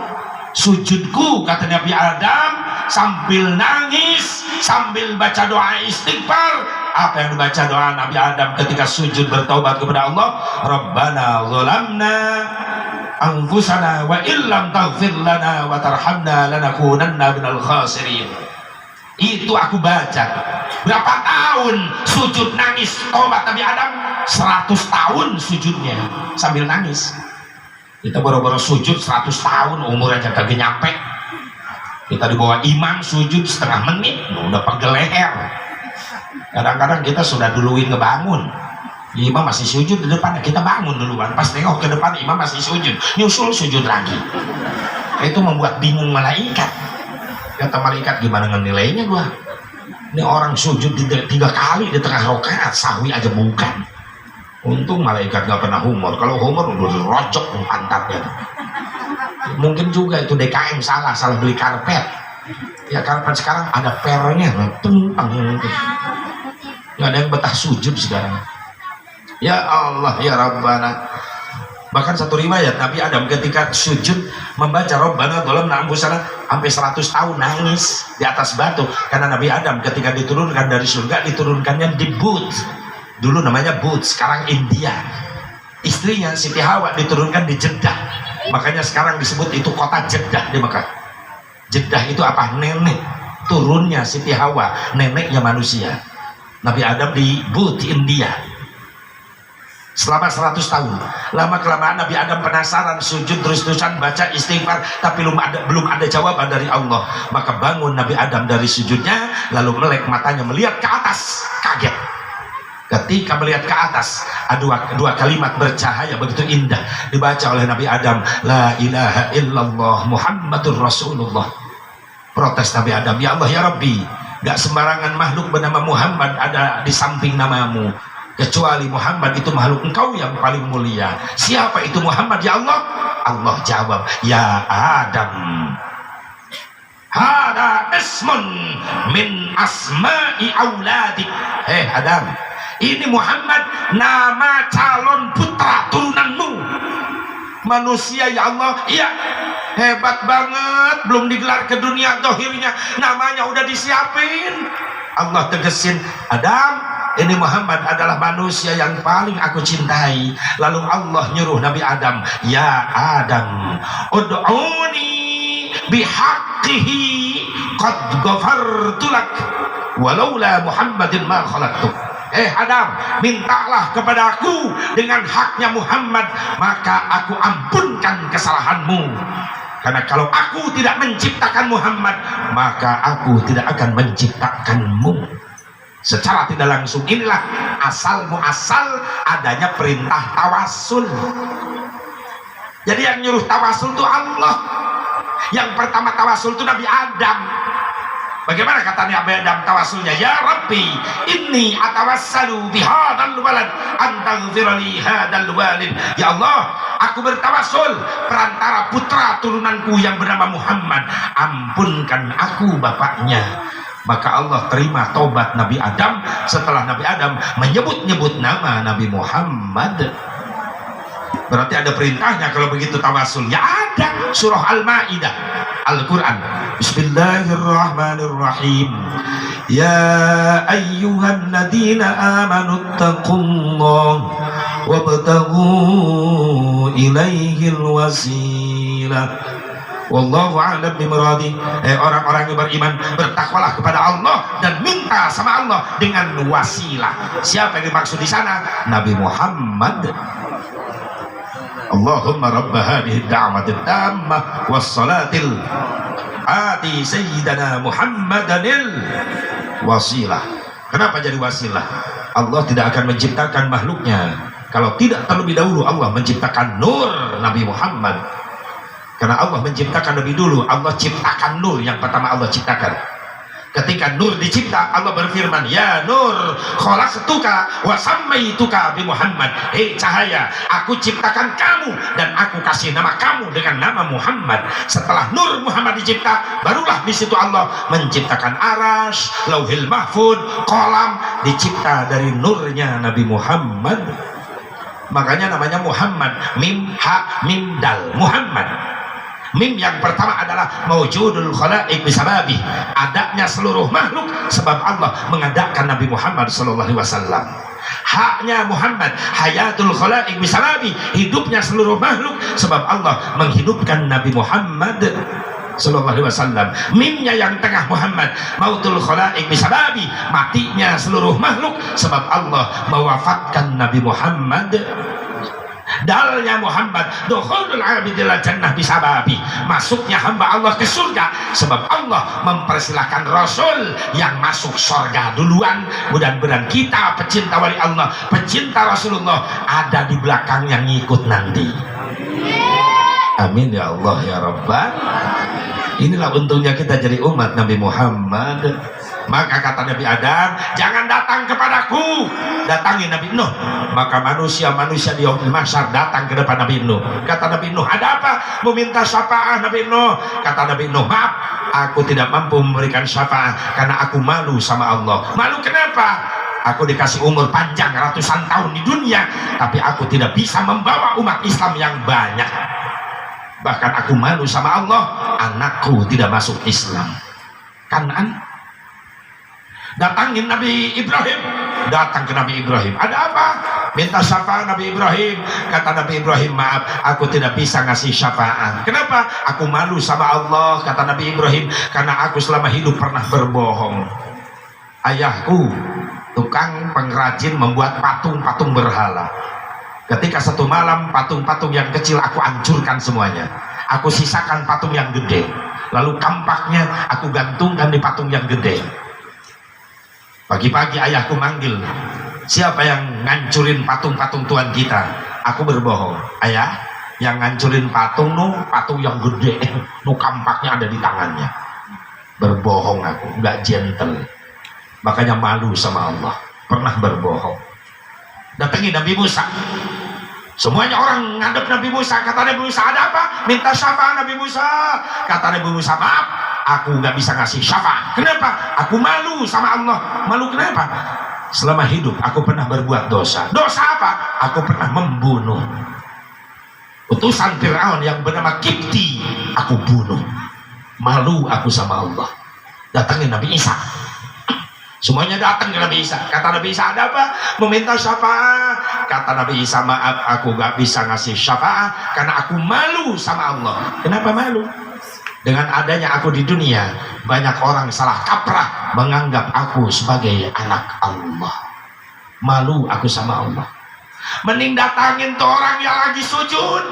Sujudku, kata Nabi Adam, sambil nangis, sambil baca doa istighfar. Apa yang dibaca doa Nabi Adam ketika sujud bertobat kepada Allah? Rabbana zalamna anfusana wa illam taghfir lana wa tarhamna lanakunanna minal khasirin. Itu aku baca. Berapa tahun sujud nangis tobat Nabi Adam? 100 tahun sujudnya sambil nangis. Kita baru-baru sujud 100 tahun, umur aja kagak nyampe. Kita di bawah imam sujud setengah menit udah pegel leher. Kadang-kadang kita sudah duluin ngebangun, imam masih sujud di depan, kita bangun duluan, pas tengok ke depan imam masih sujud, nyusul sujud lagi. Itu membuat bingung malaikat. Kata malaikat, gimana ngenilainya gua? Ini orang sujud 3 kali di tengah rakaat, sahwi aja bukan. Untung malaikat gak pernah humor. Kalau humor udah rocok pantatnya. Mungkin juga itu DKM salah beli karpet. Ya karpet sekarang ada pernya, tumpang. Gak ada yang betah sujud sekarang. Ya Allah ya Rabbana. Bahkan satu riwayat Nabi Adam ketika sujud membaca Rabbana zalamna anfusana sampai 100 tahun nangis di atas batu, karena Nabi Adam ketika diturunkan dari surga diturunkannya di Boots. Dulu namanya Boots, sekarang India. Istrinya Siti Hawa diturunkan di Jeddah. Makanya sekarang disebut itu kota Jeddah di Mekah. Jeddah itu apa? Nenek. Turunnya Siti Hawa, neneknya manusia. Nabi Adam di Boots, India. Selama 100 tahun. Lama-kelamaan Nabi Adam penasaran, sujud terus-terusan baca istighfar, tapi belum ada jawaban dari Allah. Maka bangun Nabi Adam dari sujudnya, lalu melek matanya melihat ke atas, kaget. Ketika melihat ke atas, dua kalimat bercahaya begitu indah dibaca oleh Nabi Adam, la ilaha illallah Muhammadur Rasulullah. Protes Nabi Adam, ya Allah ya Rabbi, gak sembarangan makhluk bernama Muhammad ada di samping namamu, kecuali Muhammad itu makhluk engkau yang paling mulia. Siapa itu Muhammad ya Allah? Allah jawab, ya Adam, hada ismun min asma'i auladik. Adam, ini Muhammad nama calon putra turunanmu. Manusia ya Allah, iya hebat banget, belum digelar ke dunia dohirnya namanya udah disiapin. Allah tegesin, Adam, ini Muhammad adalah manusia yang paling aku cintai. Lalu Allah nyuruh Nabi Adam, ya Adam, ud'uni bihaqqihi qad ghafartu lak walaula Muhammadin ma khalaqtuk. Adam, mintalah kepadaku dengan haknya Muhammad, maka aku ampunkan kesalahanmu. Karena kalau aku tidak menciptakan Muhammad, maka aku tidak akan menciptakanmu. Secara tidak langsung inilah asal muasal adanya perintah tawasul. Jadi yang nyuruh tawasul itu Allah. Yang pertama tawasul itu Nabi Adam. Bagaimana kata Nabi Adam tawasulnya? Ya Rabbi, inni atawassalu bihadzal walad antaghfirli hadzal walid. Ya Allah, aku bertawasul perantara putra turunanku yang bernama Muhammad, ampunkan aku bapaknya. Maka Allah terima tobat Nabi Adam setelah Nabi Adam menyebut-nyebut nama Nabi Muhammad. Berarti ada perintahnya kalau begitu tawasul. Ya ada, surah Al-Maidah, Al-Quran. Bismillahirrahmanirrahim. Ya ayyuhan ladina amanu attaqullah wabtaghu ilaihil wasilah Wallahu a'lam bimuradi. Orang-orang yang beriman bertakwalah kepada Allah dan minta sama Allah dengan wasilah. Siapa yang dimaksud di sana? Nabi Muhammad. Allahumma rabb hadhihi ad-da'wati at-tammah was-salatil ati sayyidina Muhammadanil wasilah. Kenapa jadi wasilah? Allah tidak akan menciptakan makhluknya kalau tidak terlebih dahulu Allah menciptakan nur Nabi Muhammad. Karena Allah menciptakan lebih dulu, Allah ciptakan nur yang pertama Allah ciptakan. Ketika nur dicipta, Allah berfirman, ya nur, khalaqtuka wa sammaituka bi Muhammad. Hei cahaya, aku ciptakan kamu dan aku kasih nama kamu dengan nama Muhammad. Setelah nur Muhammad dicipta, barulah di situ Allah menciptakan aras, lauhil mahfud, kolam, dicipta dari nurnya Nabi Muhammad. Makanya namanya Muhammad, mim ha mim dal, Muhammad. Mim yang pertama adalah maujudul khalaiq bisababi, adanya seluruh makhluk sebab Allah mengadakan Nabi Muhammad sallallahu alaihi wasallam. Haknya Muhammad, hayatul khalaiq bisababi, hidupnya seluruh makhluk sebab Allah menghidupkan Nabi Muhammad sallallahu alaihi wasallam. Mimnya yang tengah Muhammad, mautul khalaiq bisababi, matinya seluruh makhluk sebab Allah mewafatkan Nabi Muhammad. Dalnya Muhammad, dukhulul abidil jannah bisababi, masuknya hamba Allah ke surga sebab Allah mempersilahkan Rasul yang masuk surga duluan. Mudah-mudahan kita pecinta wali Allah, pecinta Rasulullah ada di belakang yang ngikut nanti. Amin ya Allah ya Rabbal. Inilah untungnya kita jadi umat Nabi Muhammad. Maka kata Nabi Adam, jangan datang kepadaku, datangi Nabi Nuh. Maka manusia-manusia di yaumil mahsyar datang ke depan Nabi Nuh. Kata Nabi Nuh, ada apa? Meminta syafaat Nabi Nuh. Kata Nabi Nuh, maaf, aku tidak mampu memberikan syafaat karena aku malu sama Allah. Malu kenapa? Aku dikasih umur panjang ratusan tahun di dunia, tapi aku tidak bisa membawa umat Islam yang banyak. Bahkan aku malu sama Allah, anakku tidak masuk Islam. Kanan datangin Nabi Ibrahim, datang ke Nabi Ibrahim, ada apa? Minta syafaat Nabi Ibrahim. Kata Nabi Ibrahim, maaf, aku tidak bisa ngasih syafaat. Kenapa? Aku malu sama Allah. Kata Nabi Ibrahim, karena aku selama hidup pernah berbohong. Ayahku tukang pengrajin membuat patung-patung berhala. Ketika satu malam patung-patung yang kecil aku hancurkan semuanya, aku sisakan patung yang gede, lalu kampaknya aku gantungkan di patung yang gede. Pagi-pagi ayahku manggil, siapa yang ngancurin patung-patung Tuhan kita? Aku berbohong, ayah, yang ngancurin patung patung yang gede, kampaknya ada di tangannya. Berbohong aku, nggak gentle. Makanya malu sama Allah, pernah berbohong. Datangi Nabi Musa, semuanya orang ngadep Nabi Musa. Kata Nabi Musa, ada apa? Minta syafaat Nabi Musa. Kata Nabi Musa, maaf, aku nggak bisa ngasih syafaat. Kenapa? Aku malu sama Allah. Malu kenapa? Selama hidup aku pernah berbuat dosa. Dosa apa? Aku pernah membunuh utusan Fir'aun yang bernama Kipti. Aku bunuh. Malu aku sama Allah. Datangin Nabi Isa. Semuanya datang ke Nabi Isa. Kata Nabi Isa, ada apa? Meminta syafaat. Kata Nabi Isa, maaf, aku gak bisa ngasih syafaat karena aku malu sama Allah. Kenapa malu? Dengan adanya aku di dunia, banyak orang salah kaprah menganggap aku sebagai anak Allah. Malu aku sama Allah. Mending datangin tuh orang yang lagi sujud.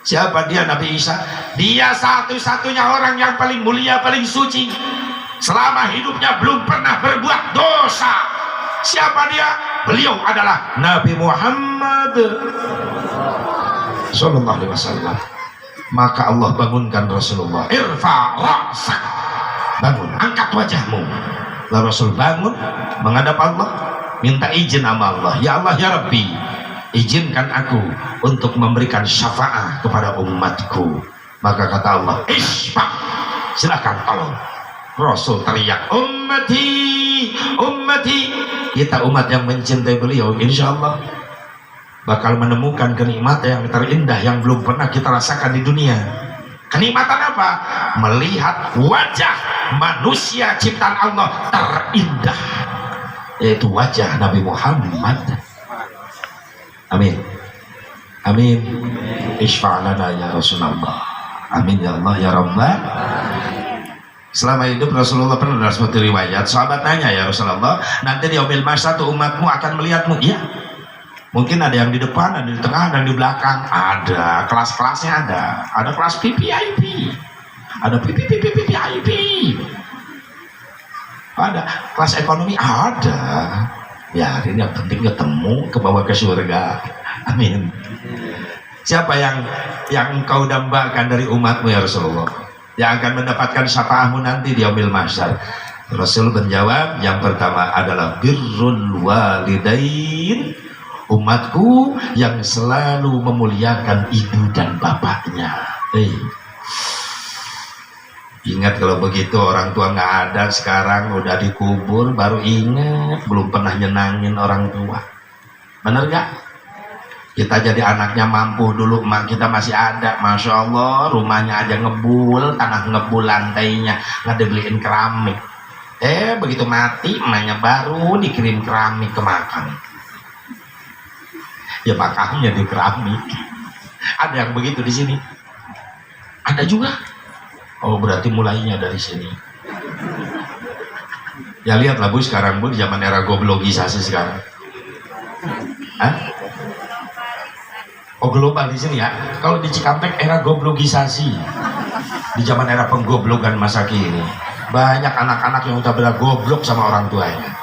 Siapa dia? Nabi Isa. Dia satu-satunya orang yang paling mulia, paling suci. Selama hidupnya belum pernah berbuat dosa. Siapa dia? Beliau adalah Nabi Muhammad sallallahu alaihi wasallam. Maka Allah bangunkan Rasulullah. Irfa ra'sak, bangun, angkat wajahmu. Lalu Rasul bangun menghadap Allah, minta izin sama Allah. Ya Allah ya Rabbi, izinkan aku untuk memberikan syafaat kepada umatku. Maka kata Allah, isfa, silakan tolong. Rasul teriak, ummati, ummati. Kita umat yang mencintai beliau, insya Allah bakal menemukan kenikmatan yang terindah yang belum pernah kita rasakan di dunia. Kenikmatan apa? Melihat wajah manusia ciptaan Allah terindah, yaitu wajah Nabi Muhammad. Amin. Amin. Isfa'lana ya Rasulullah. Amin ya Allah ya Rabbal. Selama hidup Rasulullah pernah dalam suatu riwayat, sahabat nanya, ya Rasulullah, nanti di yaumil mahsyar umatmu akan melihatmu. Iya, mungkin ada yang di depan, ada di tengah, dan di belakang. Ada kelas-kelasnya, ada kelas VIP, ada VIP, ada kelas ekonomi, ada. Ya, ini yang penting ketemu, ke bawah ke surga. Amin. Siapa yang engkau dambakan dari umatmu ya Rasulullah, yang akan mendapatkan syafaatmu nanti di yaumil mahsyar? Rasul menjawab, yang pertama adalah birrul walidain, umatku yang selalu memuliakan ibu dan bapaknya. Ingat kalau begitu, orang tua nggak ada sekarang, udah dikubur, baru ingat belum pernah nyenangin orang tua. Bener gak? Kita jadi anaknya mampu, dulu emak kita masih ada, Masya Allah, rumahnya aja ngebul, tanah ngebul lantainya, nggak dibeliin keramik. Begitu mati emaknya baru dikirim keramik ke makam. Ya makamnya di keramik. Ada yang begitu di sini? Ada juga. Oh, berarti mulainya dari sini. Ya lihatlah Bu, sekarang Bu, di zaman era goblogisasi sekarang. Hah? Oh, global di sini ya. Kalau di Cikampek era goblogisasi, di zaman era penggoblokan masa kini, banyak anak-anak yang udah goblok sama orang tuanya.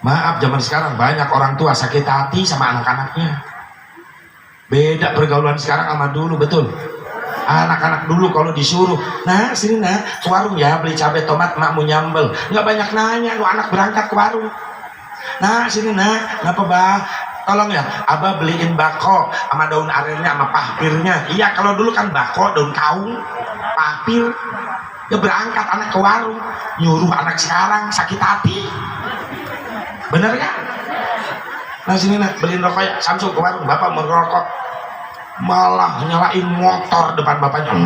Maaf, zaman sekarang banyak orang tua sakit hati sama anak-anaknya. Beda pergaulan sekarang sama dulu, betul. Anak-anak dulu kalau disuruh, nah sini nah ke warung ya, beli cabai tomat, makmu nyambel, nggak banyak nanya, lu anak berangkat ke warung. Nah sini nah, kenapa bah? Tolong ya, abah beliin bako sama daun arennya sama pahpirnya. Iya, kalau dulu kan bako, daun kaung, pahpir. Ya berangkat anak ke warung, nyuruh anak sekarang sakit hati. Bener gak? Nah sini nah, beliin rokok ya, Samsul ke warung, bapak mau rokok. Malah nyalain motor depan bapaknya.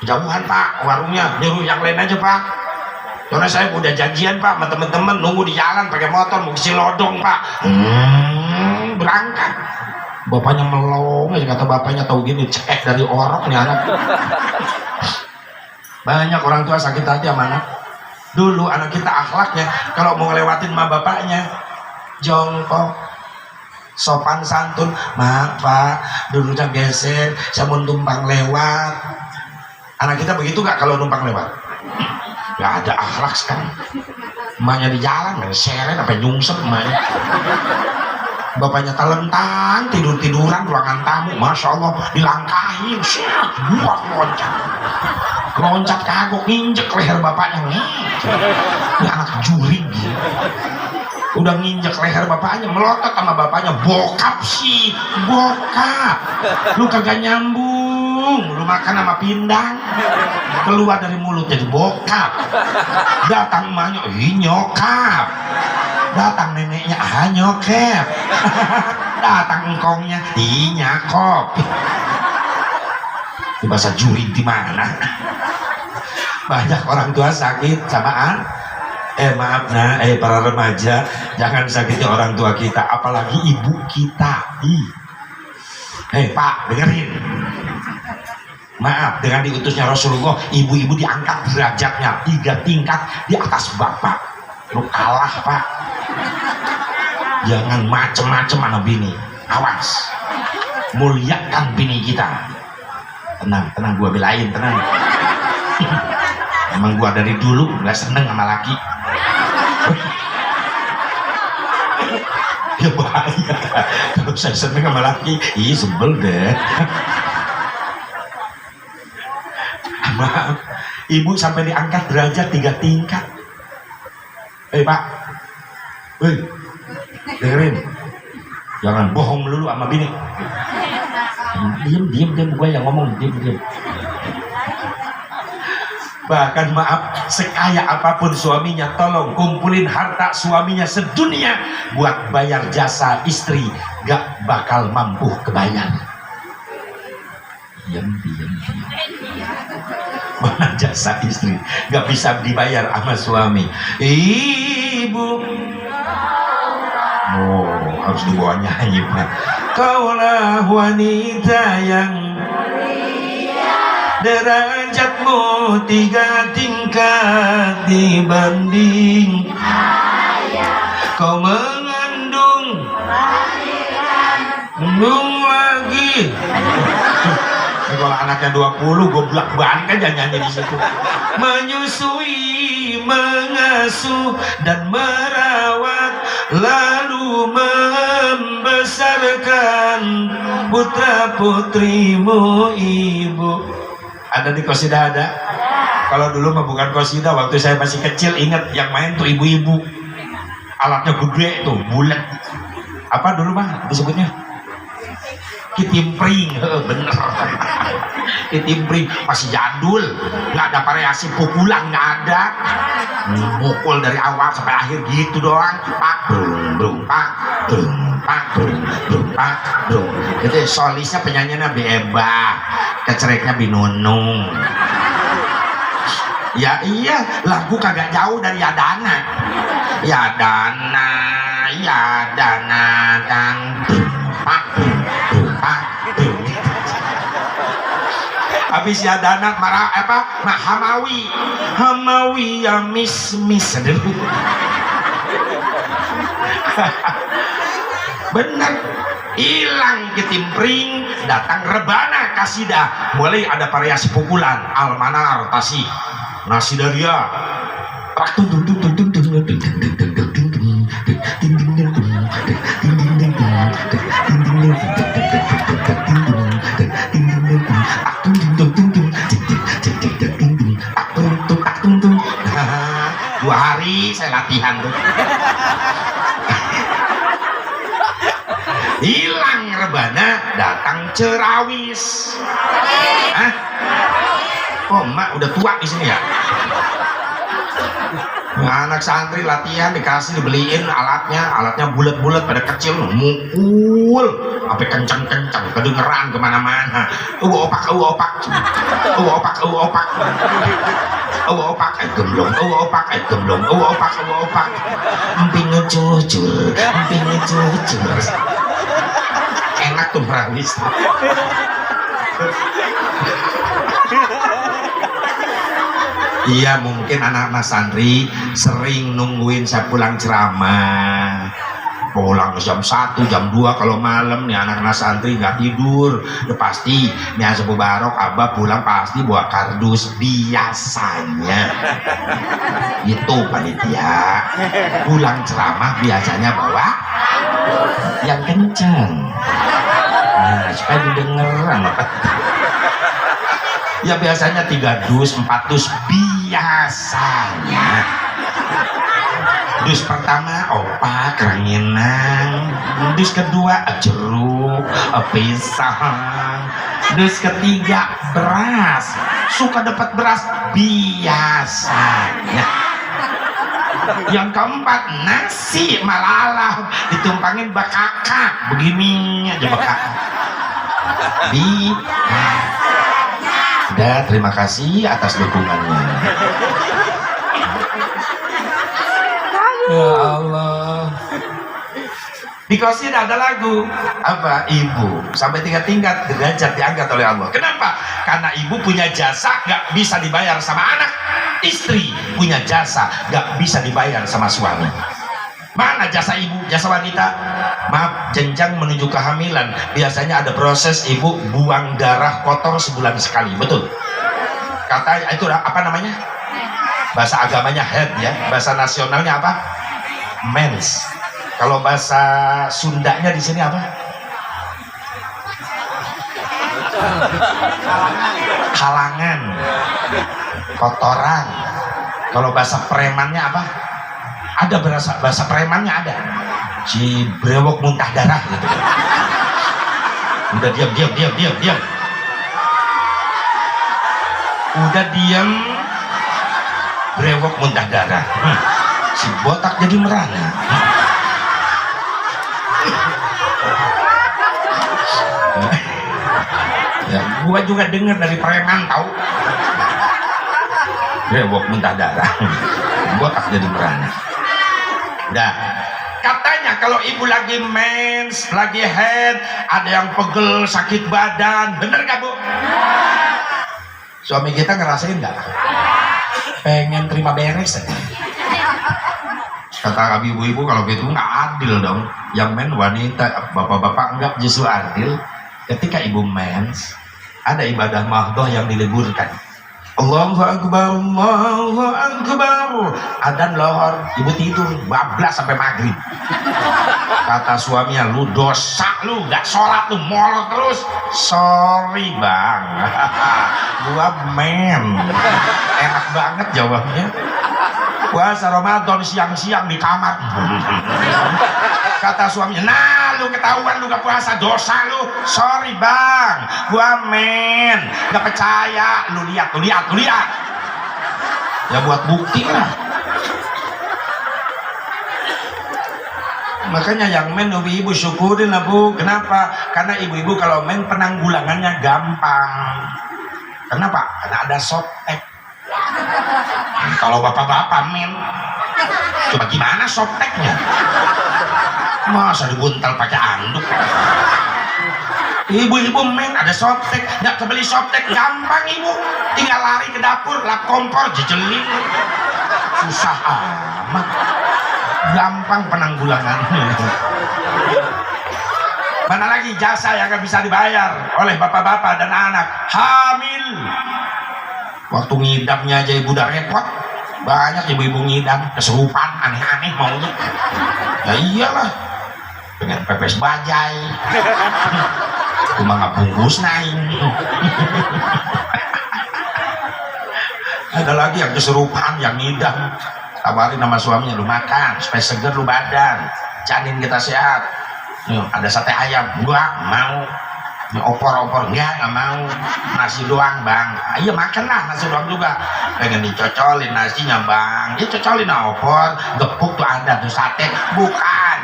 Jauhan Pak, warungnya, nyuruh yang lain aja Pak. Karena saya udah janjian Pak sama temen-temen, nunggu di jalan pakai motor mau ke Cilodong Pak. Berangkat. Bapaknya melong aja, kata bapaknya, tahu gini cek dari orok nih anak. Banyak orang tua sakit hati sama anak. Dulu anak kita akhlaknya kalau mau ngelewatin sama bapaknya jongkok, sopan santun, maaf Pak, dulunya geser, saya mau numpang lewat. Anak kita begitu gak kalau numpang lewat? Gak ada akhlak sekarang. Emaknya di jalan, seret sampai nyungsep emaknya. Bapaknya telentang, tidur-tiduran ruangan tamu, Masya Allah, dilangkahin, buat loncat kagok, nginjek leher bapaknya. Ini anak juri gitu. Udah nginjek leher bapaknya, melotot sama bapaknya, bokap sih, bokap, lu kagak nyambung, lu makan sama pindang, keluar dari mulut jadi bokap. Datang emaknya, nyokap. Datang neneknya, nyokap. Datang engkongnya, nyakop. Itu bahasa juri di mana? Banyak orang tua sakit samaan. Maaf nah, para remaja, jangan sakiti orang tua kita, apalagi ibu kita. Pak, dengerin. Maaf, dengan diutusnya Rasulullah, ibu-ibu diangkat derajatnya 3 tingkat di atas bapak. Lu kalah Pak. Jangan macem-macem anak bini. Awas. Muliakan bini kita. Tenang, gua belain, tenang. Emang gua dari dulu nggak seneng sama laki. Ya bahaya kalau saya seneng sama laki, sebel deh. Maaf, ibu sampai diangkat derajat 3 tingkat. Pak, dengerin, jangan bohong melulu sama bini. Diam, gue yang ngomong, diam. Bahkan maaf, sekaya apapun suaminya, tolong kumpulin harta suaminya sedunia buat bayar jasa istri, gak bakal mampu kebayar. Diam. Mana jasa istri gak bisa dibayar sama suami. Ibu, harus dibawa nyanyi Pak. Kaulah wanita yang derajatmu 3 tingkat dibanding kau mengandung lagi. Kalau anaknya 20 goblok banget kan jangan nyanyi di situ. Menyusui, mengasuh dan merawat, lalu membesarkan putra putrimu ibu. Ada di qasidah ada. Kalau dulu mah bukan qasidah, waktu saya masih kecil ingat yang main tuh ibu-ibu. Alatnya gede tuh, bulat. Apa dulu mah disebutnya? Kitimpring, bener. Kitimpring masih jadul, nggak ada variasi pukulan, nggak ada. Mukul dari awal sampai akhir gitu doang. Pak, brung, pak, brung, pak, brung, pak, brung. Itu solisnya penyanyinya Bieba, kecereknya Binunung. Ya iya, lagu kagak jauh dari Yadana. Yadana, Yadana, dan pak, habis Yadana marah apa? Nah Hamawi ya mis bener, hilang kitimpring, datang rebana kasidah, mulai ada variasi pukulan almanar tasi nasidaria trak tung tung tung tung tung tung tung tung tung tung tung tung. 2 hari saya latihan tuh. Hilang rebana, datang cerawis. Hah? Oh, emak udah tua di sini ya. Anak santri latihan dibeliin alatnya bulat-bulat pada kecil, mukul sampai kenceng-kenceng, kedengeran kemana-mana. Opak, gemblong, emping ngecujur. Enak tuh berawis. Iya, mungkin anak-anak santri sering nungguin saya pulang ceramah. Pulang jam 1, jam 2 kalau malam nih anak-anak santri nggak tidur. Ya pasti nih Sepuh Barok Abah pulang pasti bawa kardus biasanya. Itu panitia. Pulang ceramah biasanya bawa yang kencang. Nah, supaya didengeran. Ya biasanya 3 dus, 4 dus biasanya. Dus pertama opak, ranginang. Dus kedua jeruk, pisang. Dus ketiga beras. Suka dapat beras biasanya. Yang keempat nasi malalah ditumpangin bakaka, begini aja bakaka. Udah, terima kasih atas dukungannya. Ya Allah. Di qasidah ada lagu apa? Ibu sampai 3 tingkat derajat diangkat oleh Allah. Kenapa? Karena ibu punya jasa gak bisa dibayar sama anak. Istri punya jasa gak bisa dibayar sama suami. Mana jasa ibu, jasa wanita? Maaf, jenjang menuju kehamilan biasanya ada proses ibu buang darah kotor sebulan sekali, betul? Kata itu apa namanya? Bahasa agamanya head ya, bahasa nasionalnya apa? Mens. Kalau bahasa Sundanya di sini apa? Kalangan, kotoran. Kalau bahasa premannya apa? Ada bahasa premannya ada. Si brewok muntah darah gitu. Udah diam. Udah diam, brewok muntah darah. Si botak jadi merana. Ya, gua juga dengar dari preman tahu. Brewok muntah darah. Botak jadi merana. Udah, katanya makanya kalau ibu lagi mens, lagi head, ada yang pegel, sakit badan, bener gak bu? Suami kita ngerasain gak? Pengen terima beres ya? Kata ibu-ibu kalau gitu nggak adil dong. Yang men wanita, bapak-bapak enggak, justru adil. Ketika ibu mens, ada ibadah mahdoh yang diliburkan. Allahu Akbar, Allahu Akbar. Adzan lohor, ibu tidur bablas sampai maghrib. Kata suaminya, lu dosa lu, nggak sholat lu, molot terus. Sorry bang, gua men. Enak banget jawabnya. Puasa Ramadan siang-siang di kamar. Kata suaminya, nah lu ketahuan lu gak puasa, dosa lu. Sorry bang, gua men, gak percaya. Lu lihat. Ya buat bukti lah. Makanya yang men ibu-ibu syukurin lah bu. Kenapa? Karena ibu-ibu kalau men penanggulangannya gampang. Kenapa? Karena ada softtek. Kalau bapak-bapak men, coba gimana softteknya? Masa dibuntal pakai anduk? Ibu-ibu men ada softtek, nggak kebeli softtek gampang ibu, tinggal lari ke dapur, lap kompor, jejelin. Susah amat, gampang penanggulangannya. Mana lagi jasa yang nggak bisa dibayar oleh bapak-bapak dan anak? Hamil. Waktu ngidamnya aja ibu udah repot. Banyak ibu-ibu ngidam kesurupan aneh-aneh maunya. Ya iyalah, pengen pepes bajai, cuma nggak bungkus naik. Ada lagi yang kesurupan, yang ngidam. Tawarin sama suaminya, lu makan supaya seger lu badan, janin kita sehat. Ada sate ayam, gua mau. Opor-opor nggak mau, nasi doang bang. Iya makanlah nasi doang juga. Pengen dicocolin nasinya bang, dia cocolin opor, gepuk tuh ada tuh sate. Bukan,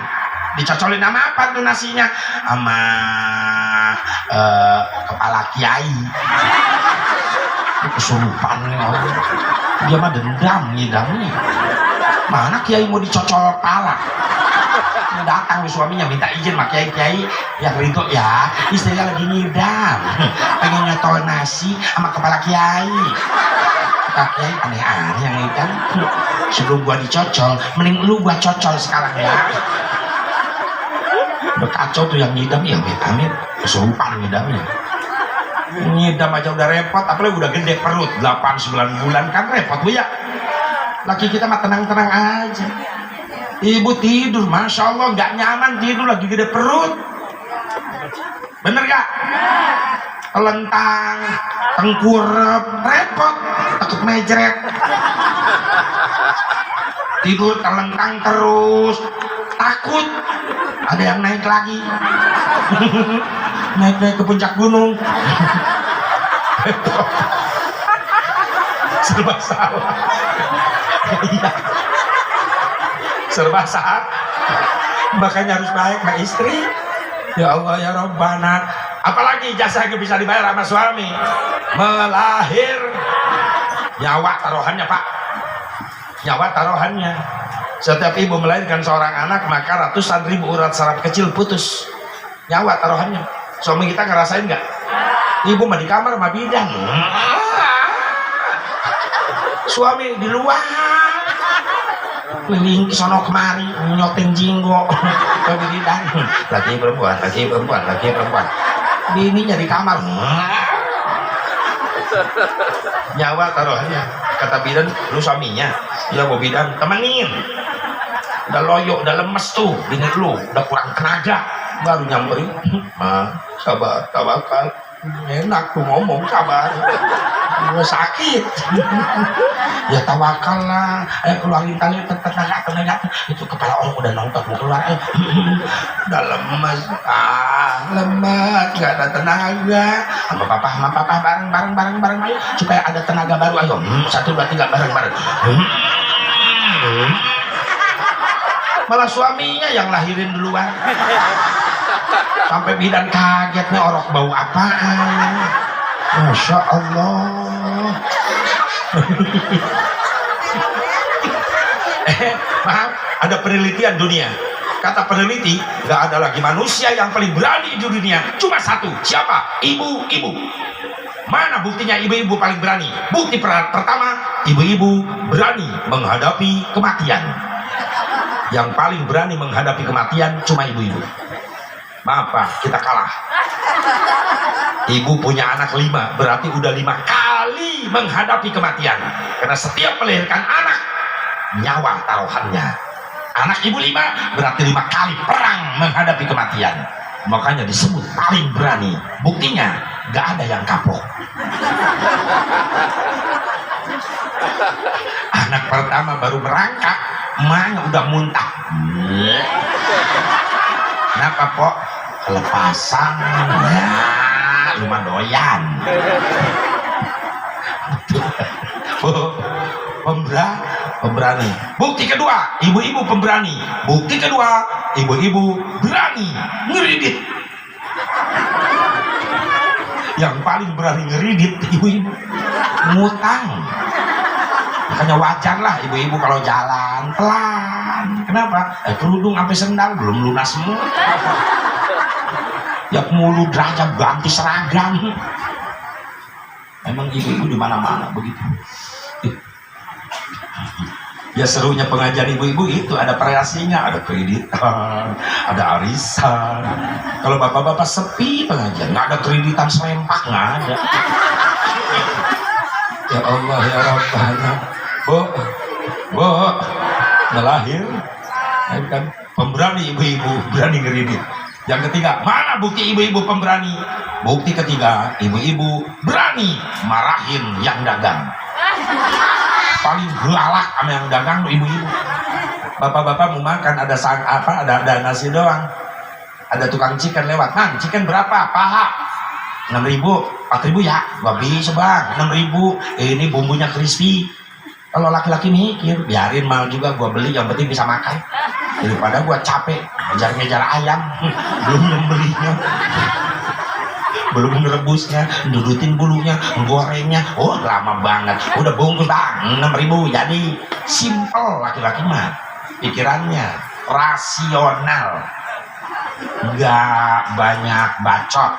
dicocolin sama apa tuh nasinya? Sama kepala kiai. Kesurupan nih orang. Dia mah dendam ngidamnya. Mana kiai mau dicocol kepala? Datang nih suaminya minta izin sama kiai yang ridho ya, istrinya lagi ngidam, pengen nyotol nasi sama kepala kiai. Kata kiai, aneh-aneh yang ngidam. Sebelum gua dicocol, mending lu gua cocol sekarang ya. Udah kacau tuh yang ngidam, ya amit-amit kesurupan ngidamnya. Ngidam aja udah repot, apalagi udah gede perut 8-9 bulan kan repot bu ya. Laki kita mah tenang-tenang aja. Ibu tidur, masya Allah nggak nyaman tidur lagi gede perut. Bener gak? Telentang, tengkurep, repot, takut mejret. Tidur telentang terus, takut ada yang naik lagi. Naik ke puncak gunung. Serba salah. Iya. Serba salah. Makanya harus baik sama istri. Ya Allah ya Rabbana. Apalagi jasa yang bisa dibayar sama suami? Melahir. Nyawa taruhannya pak. Nyawa taruhannya. Setiap ibu melahirkan seorang anak, maka ratusan ribu urat saraf kecil putus. Nyawa taruhannya. Suami kita ngerasain nggak? Ibu mah di kamar sama bidan. Suami di luar. Keliling sono kemari, nyoting jinggo. Bidan. Lagi perempuan. Bininya di kamar. Nyawa taruhannya. Kata bidan, lu suaminya. Ya bu bidan, temenin. Udah loyo, udah lemes tuh, bini lu, udah kurang tenaga, baru nyamperin. Sabar, tawakal. Enak tuh ngomong sabar. Gue sakit. Ya tawakal lah. Ayo keluarin tali tenaga. Itu kepala orang udah nongkrong mau keluar. Udah lemes. Lemes, nggak ada tenaga. Sama papa bareng. Ayo supaya ada tenaga baru. Ayo 1, 2, 3 bareng. Malah suaminya yang lahirin duluan. Sampai bidan kaget nih, orok bau apaan. Masya Allah. Maaf, ada penelitian dunia. kata peneliti, nggak ada lagi manusia yang paling berani di dunia, cuma satu. Siapa? Ibu-ibu. Mana buktinya ibu-ibu paling berani? Bukti pertama, ibu-ibu berani menghadapi kematian. Yang paling berani menghadapi kematian cuma ibu-ibu. Maaf Pak, kita kalah. Ibu punya anak 5, berarti udah 5 kali menghadapi kematian. Karena setiap melahirkan anak, nyawa taruhannya. Anak ibu 5, berarti 5 kali perang menghadapi kematian. Makanya disebut paling berani. Buktinya, gak ada yang kapok. Anak pertama baru merangkak, emaknya udah muntah. Kenapa Pok? Kelepasan. Ya, rumah doyan. Pemberani. Bukti kedua, ibu-ibu pemberani. Bukti kedua, ibu-ibu berani ngeridit. Yang paling berani ngeridit ibu-ibu ngutang. Makanya wajar lah ibu-ibu kalau jalan pelan. Kenapa? Kerudung sampai sendal belum lunas semua. Ya mulu derajat ganti seragam. Emang ibu-ibu di mana-mana begitu. Ya serunya pengajian ibu-ibu itu ada variasinya, ada kreditan, ada arisan. Kalau bapak-bapak sepi pengajian, nggak ada kreditan serempak, nggak ada. Ya Allah ya Rabbana, bu, ngelahir, kan pemberani ibu-ibu, berani ngeridit. Yang ketiga, mana bukti ibu-ibu pemberani? Bukti ketiga, ibu-ibu berani marahin yang dagang. Paling galak sama yang dagang tuh ibu-ibu. Bapak-bapak mau makan, ada nasi doang, ada tukang chicken lewat, Mang, chicken berapa? Paha 6.000, 4.000 ya? Gak bisa Bang, 6.000. Ini bumbunya crispy. Kalau laki-laki mikir, biarin mal juga gua beli, yang penting bisa makan. Daripada gua capek ngejar-ngejar ayam, belum nyembelihnya, belum ngerebusnya, dudutin bulunya, gorengnya, oh lama banget. Udah bungkus Bang, 6.000. Jadi simple laki-laki mah, pikirannya rasional, nggak banyak bacot.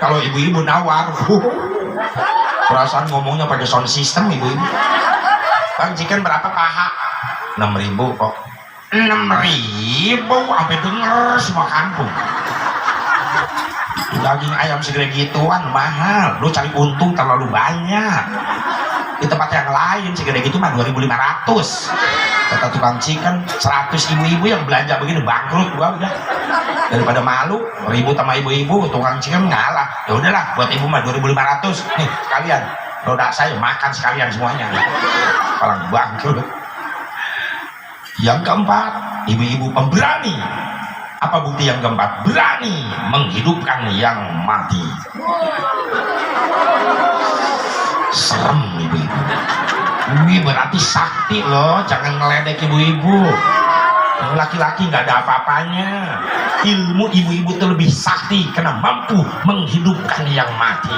Kalau ibu-ibu nawar, perasaan ngomongnya pakai sound system ibu-ibu. Bang, chicken berapa paha? 6.000 kok. 6.000 sampai denger semua kampung. Daging ayam segede gituan mahal, lu cari untung terlalu banyak. Di tempat yang lain segede gitu mah 2.500. Kata tukang chicken, 100 ibu-ibu yang belanja begini bangkrut gua udah. Daripada malu ribut sama ibu-ibu, tukang chicken ngalah. Ya udahlah, buat ibu mah 2.500. Nih sekalian, roda saya makan sekalian semuanya. Orang bangkrut. Yang keempat, ibu-ibu pemberani. Apa bukti yang keempat? Berani menghidupkan yang mati. Serem ibu-ibu. Ini berarti sakti loh, jangan ngeledek ibu-ibu. Laki-laki nggak ada apa-apanya. Ilmu ibu-ibu itu lebih sakti karena mampu menghidupkan yang mati.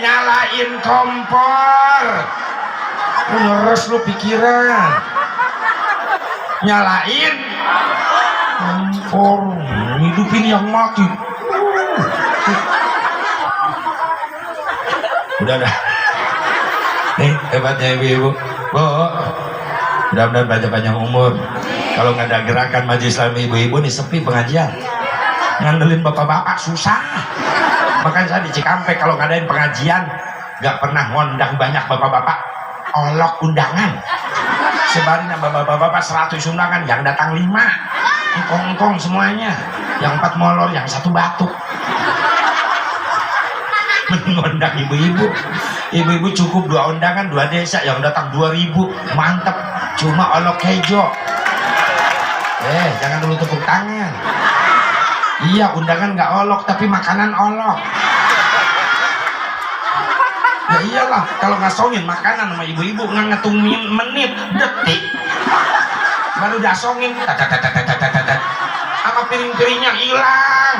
Nyalain kompor, ngeres lu pikiran. Nyalain kompor, hidupin yang mati. Udah. Hebatnya ibu-ibu. Bu, mudah-mudahan panjang umur. Kalau nggak ada gerakan majelis Islam ibu-ibu nih sepi pengajian. Ngandelin bapak-bapak susah. Makanya saya di Cikampek kalau ngadain pengajian nggak pernah ngundang banyak bapak-bapak, olok undangan. Sebarin sama bapak-bapak 100 undangan, yang datang 5, engkong-engkong semuanya, yang 4 molor, yang 1 batuk. Mengundang ibu-ibu, ibu-ibu cukup 2 undangan, 2 desa, yang datang 2.000, mantep, cuma olok hejo. Jangan dulu tepuk tangan. Iya, undangan nggak olok tapi makanan olok. Ya iyalah, kalau ngasongin makanan sama ibu-ibu nggak ngitung menit, detik baru dasongin, sama piring-piringnya hilang.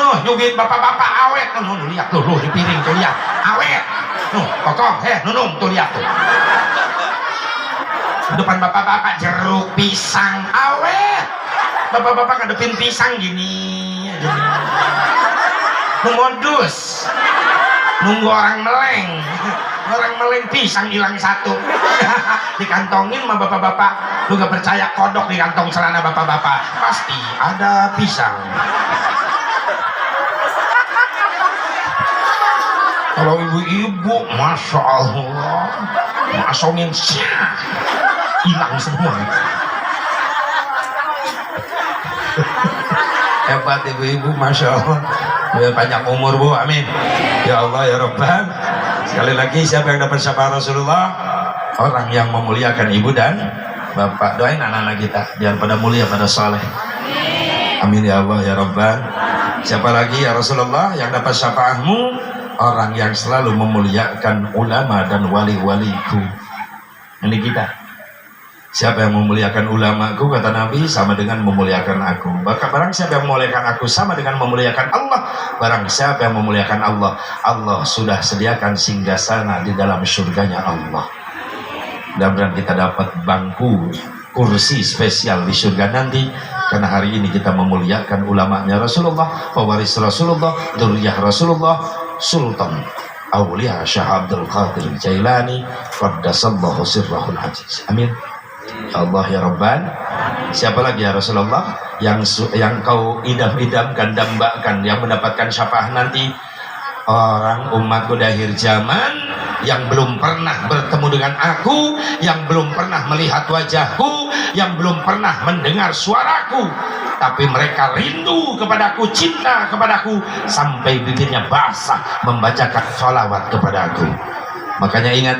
Nuh, nyubit bapak-bapak awet. Nuh, lihat tuh, di piring tuh lihat. Awet. Nuh, kokong, nunung tuh lihat tuh. Depan bapak-bapak jeruk pisang awet. Bapak-bapak ngadepin pisang gini. Modus. Nunggu orang meleng pisang hilang satu. Dikantongin sama bapak-bapak. Lu gak percaya kodok di kantong celana bapak-bapak, pasti ada pisang. Kalau ibu-ibu, masya Allah, masongin syah, hilang semua. Hebat ibu-ibu, masya Allah. Panjang umur bu, amin. Ya Allah ya Rabbal. Sekali lagi, siapa yang dapat syafaat Rasulullah? Orang yang memuliakan ibu dan bapak. Doain anak-anak kita biar pada mulia, pada saleh. Amin ya Allah ya Rabbal. Siapa lagi ya Rasulullah yang dapat syafaatmu? Orang yang selalu memuliakan ulama dan wali-waliku. Ini kita. Siapa yang memuliakan ulamaku, kata Nabi, sama dengan memuliakan aku. Maka barang siapa yang memuliakan aku sama dengan memuliakan Allah. Barang siapa yang memuliakan Allah, Allah sudah sediakan singgasana di dalam surganya Allah. Mudah-mudahan kita dapat bangku, kursi spesial di surga nanti. Karena hari ini kita memuliakan ulamanya Rasulullah, pewaris Rasulullah, dzurriyyah Rasulullah, Sultan Aulia Syekh Abdul Qadir Jailani, qaddasallahu sirrahul aziz. Amin. Ya Allah ya Rabban. Siapa lagi ya Rasulullah yang kau idam-idamkan, dambakan, yang mendapatkan syafaat nanti? Orang umatku di akhir zaman yang belum pernah bertemu dengan aku, yang belum pernah melihat wajahku, yang belum pernah mendengar suaraku, tapi mereka rindu kepadaku, cinta kepadaku, sampai bibirnya basah membacakan sholawat kepadaku. Makanya ingat,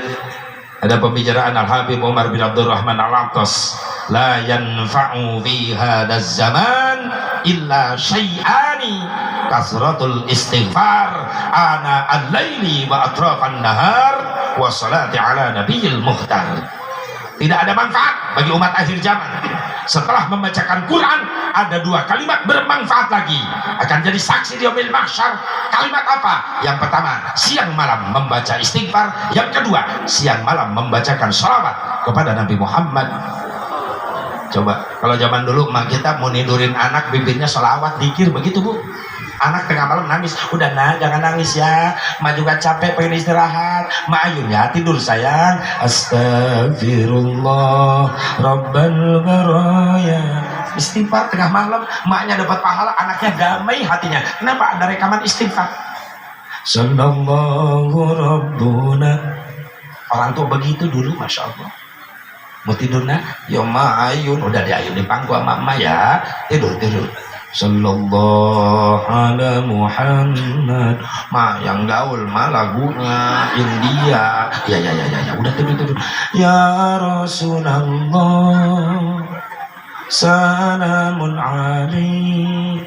ada pembicaraan Al-Habib Umar bin Abdurrahman Al-Attas, la yanfa'u fi hadzal zaman illa syai'ani kasratul istighfar ana al-laili wa atrafan nahar wa salati ala nabiyil muhtar. Tidak ada manfaat bagi umat akhir zaman setelah membacakan Quran. Ada dua kalimat bermanfaat lagi, akan jadi saksi di yaumil mahsyar. Kalimat apa? Yang pertama, siang malam membaca istighfar. Yang kedua, siang malam membacakan sholawat kepada Nabi Muhammad. Coba kalau zaman dulu mak kita mau nidurin anak, bibirnya sholawat, dikir, begitu bu. Anak tengah malam nangis, udah nak jangan nangis ya, mak juga capek pengen istirahat, mak ayo ya tidur sayang. Astagfirullah Rabbal baraya. Istighfar tengah malam, maknya dapat pahala, anaknya damai hatinya. Kenapa? Ada rekaman istighfar. Sallallahu Rabbuna. Orang tua begitu dulu, masya Allah. Mau tidur nak? Ya ma ayun, udah diayun di pangku sama emak ya, tidur. Sallallahu ala Muhammad. Ma yang gaul ma lagunya India. Ya udah tidur. Ya Rasulullah salamun alaik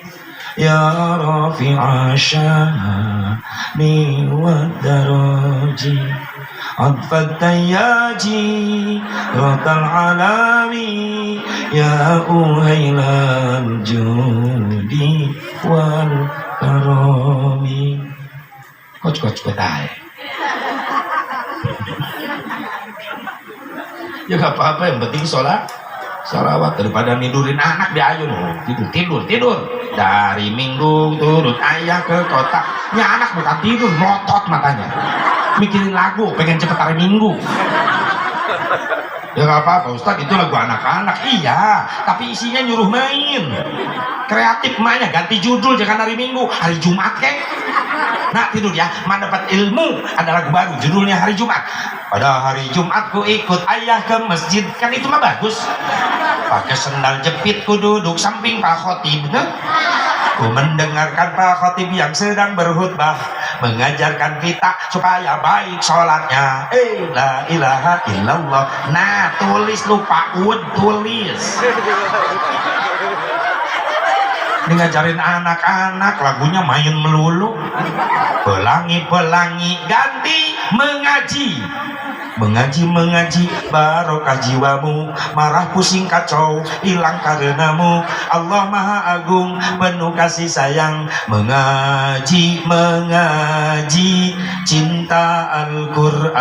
ya rafi'a syani wa daraji adfat tayyaji ratal alami ya uhailal judi wal karami. Coach betah ya gak apa-apa, yang penting sholawat daripada nidurin anak di ayun. Tidur dari minggu turun ayah ke kota. Ini anak bukan tidur, melotot matanya mikirin lagu, pengen cepet hari Minggu. Ya gak apa-apa Ustaz, itu lagu anak-anak. Iya, tapi isinya nyuruh main. Kreatif emaknya, ganti judul, jangan hari Minggu, hari Jumat kek. Nah tidur ya, mak dapat ilmu, ada lagu baru judulnya hari Jumat. Pada hari Jumat ku ikut ayah ke masjid, kan itu mah bagus. Pakai sendal jepit ku duduk samping Pak Khotib. Ku mendengarkan Pak Khotib yang sedang berkhutbah, mengajarkan kita supaya baik sholatnya. La ilaha illallah. Nah tulis lu Pak Ud, tulis. Ini ngajarin anak-anak, lagunya main melulu. Pelangi ganti mengaji. mengaji barokah jiwamu, marah pusing kacau hilang karenamu. Allah Maha Agung penuh kasih sayang, mengaji cinta Al-Quran.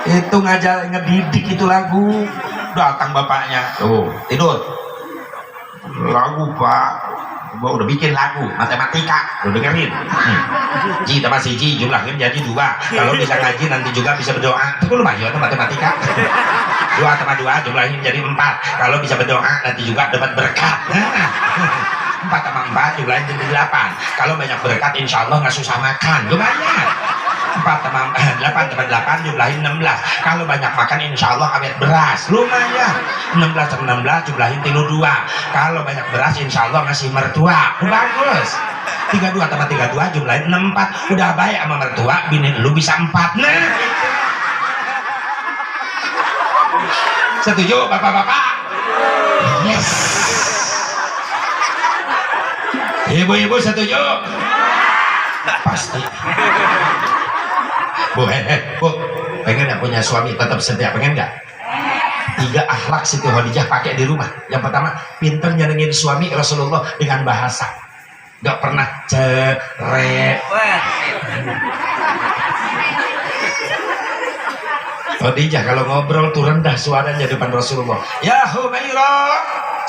Itu ngajar ngedidik itu lagu. Datang bapaknya, tuh tidur. Lagu Pak, gua udah bikin lagu matematika, udah dengerin. Ji tambah siji jumlahnya jadi 2. Kalau bisa ngaji nanti juga bisa berdoa. Itu lumayan matematika. 2 tambah 2 jumlahnya jadi 4. Kalau bisa berdoa nanti juga dapat berkat. 4 tambah 4 jumlahnya jadi 8. Kalau banyak berkat insya Allah nggak susah makan. Lumayan. 8 tambah 8 jumlahin 16. Kalau banyak makan insya Allah awet beras. Lumayan. 16 tambah 16 jumlahin 32. Kalau banyak beras insya Allah ngasih mertua. Bagus. 32 tambah 32 jumlahin 64. Udah baik sama mertua, bini lu bisa 4. Nah, setuju bapak-bapak? Yes. Ibu-ibu setuju? Pasti. Bu, Bu, pengen gak punya suami tetap setia? Pengen gak? 3 akhlak Siti Khadijah pakai di rumah. Yang pertama, pinter nyenengin suami Rasulullah dengan bahasa. Gak pernah cerewet. Khadijah kalau ngobrol tuh rendah suaranya depan Rasulullah. Ya Humairah,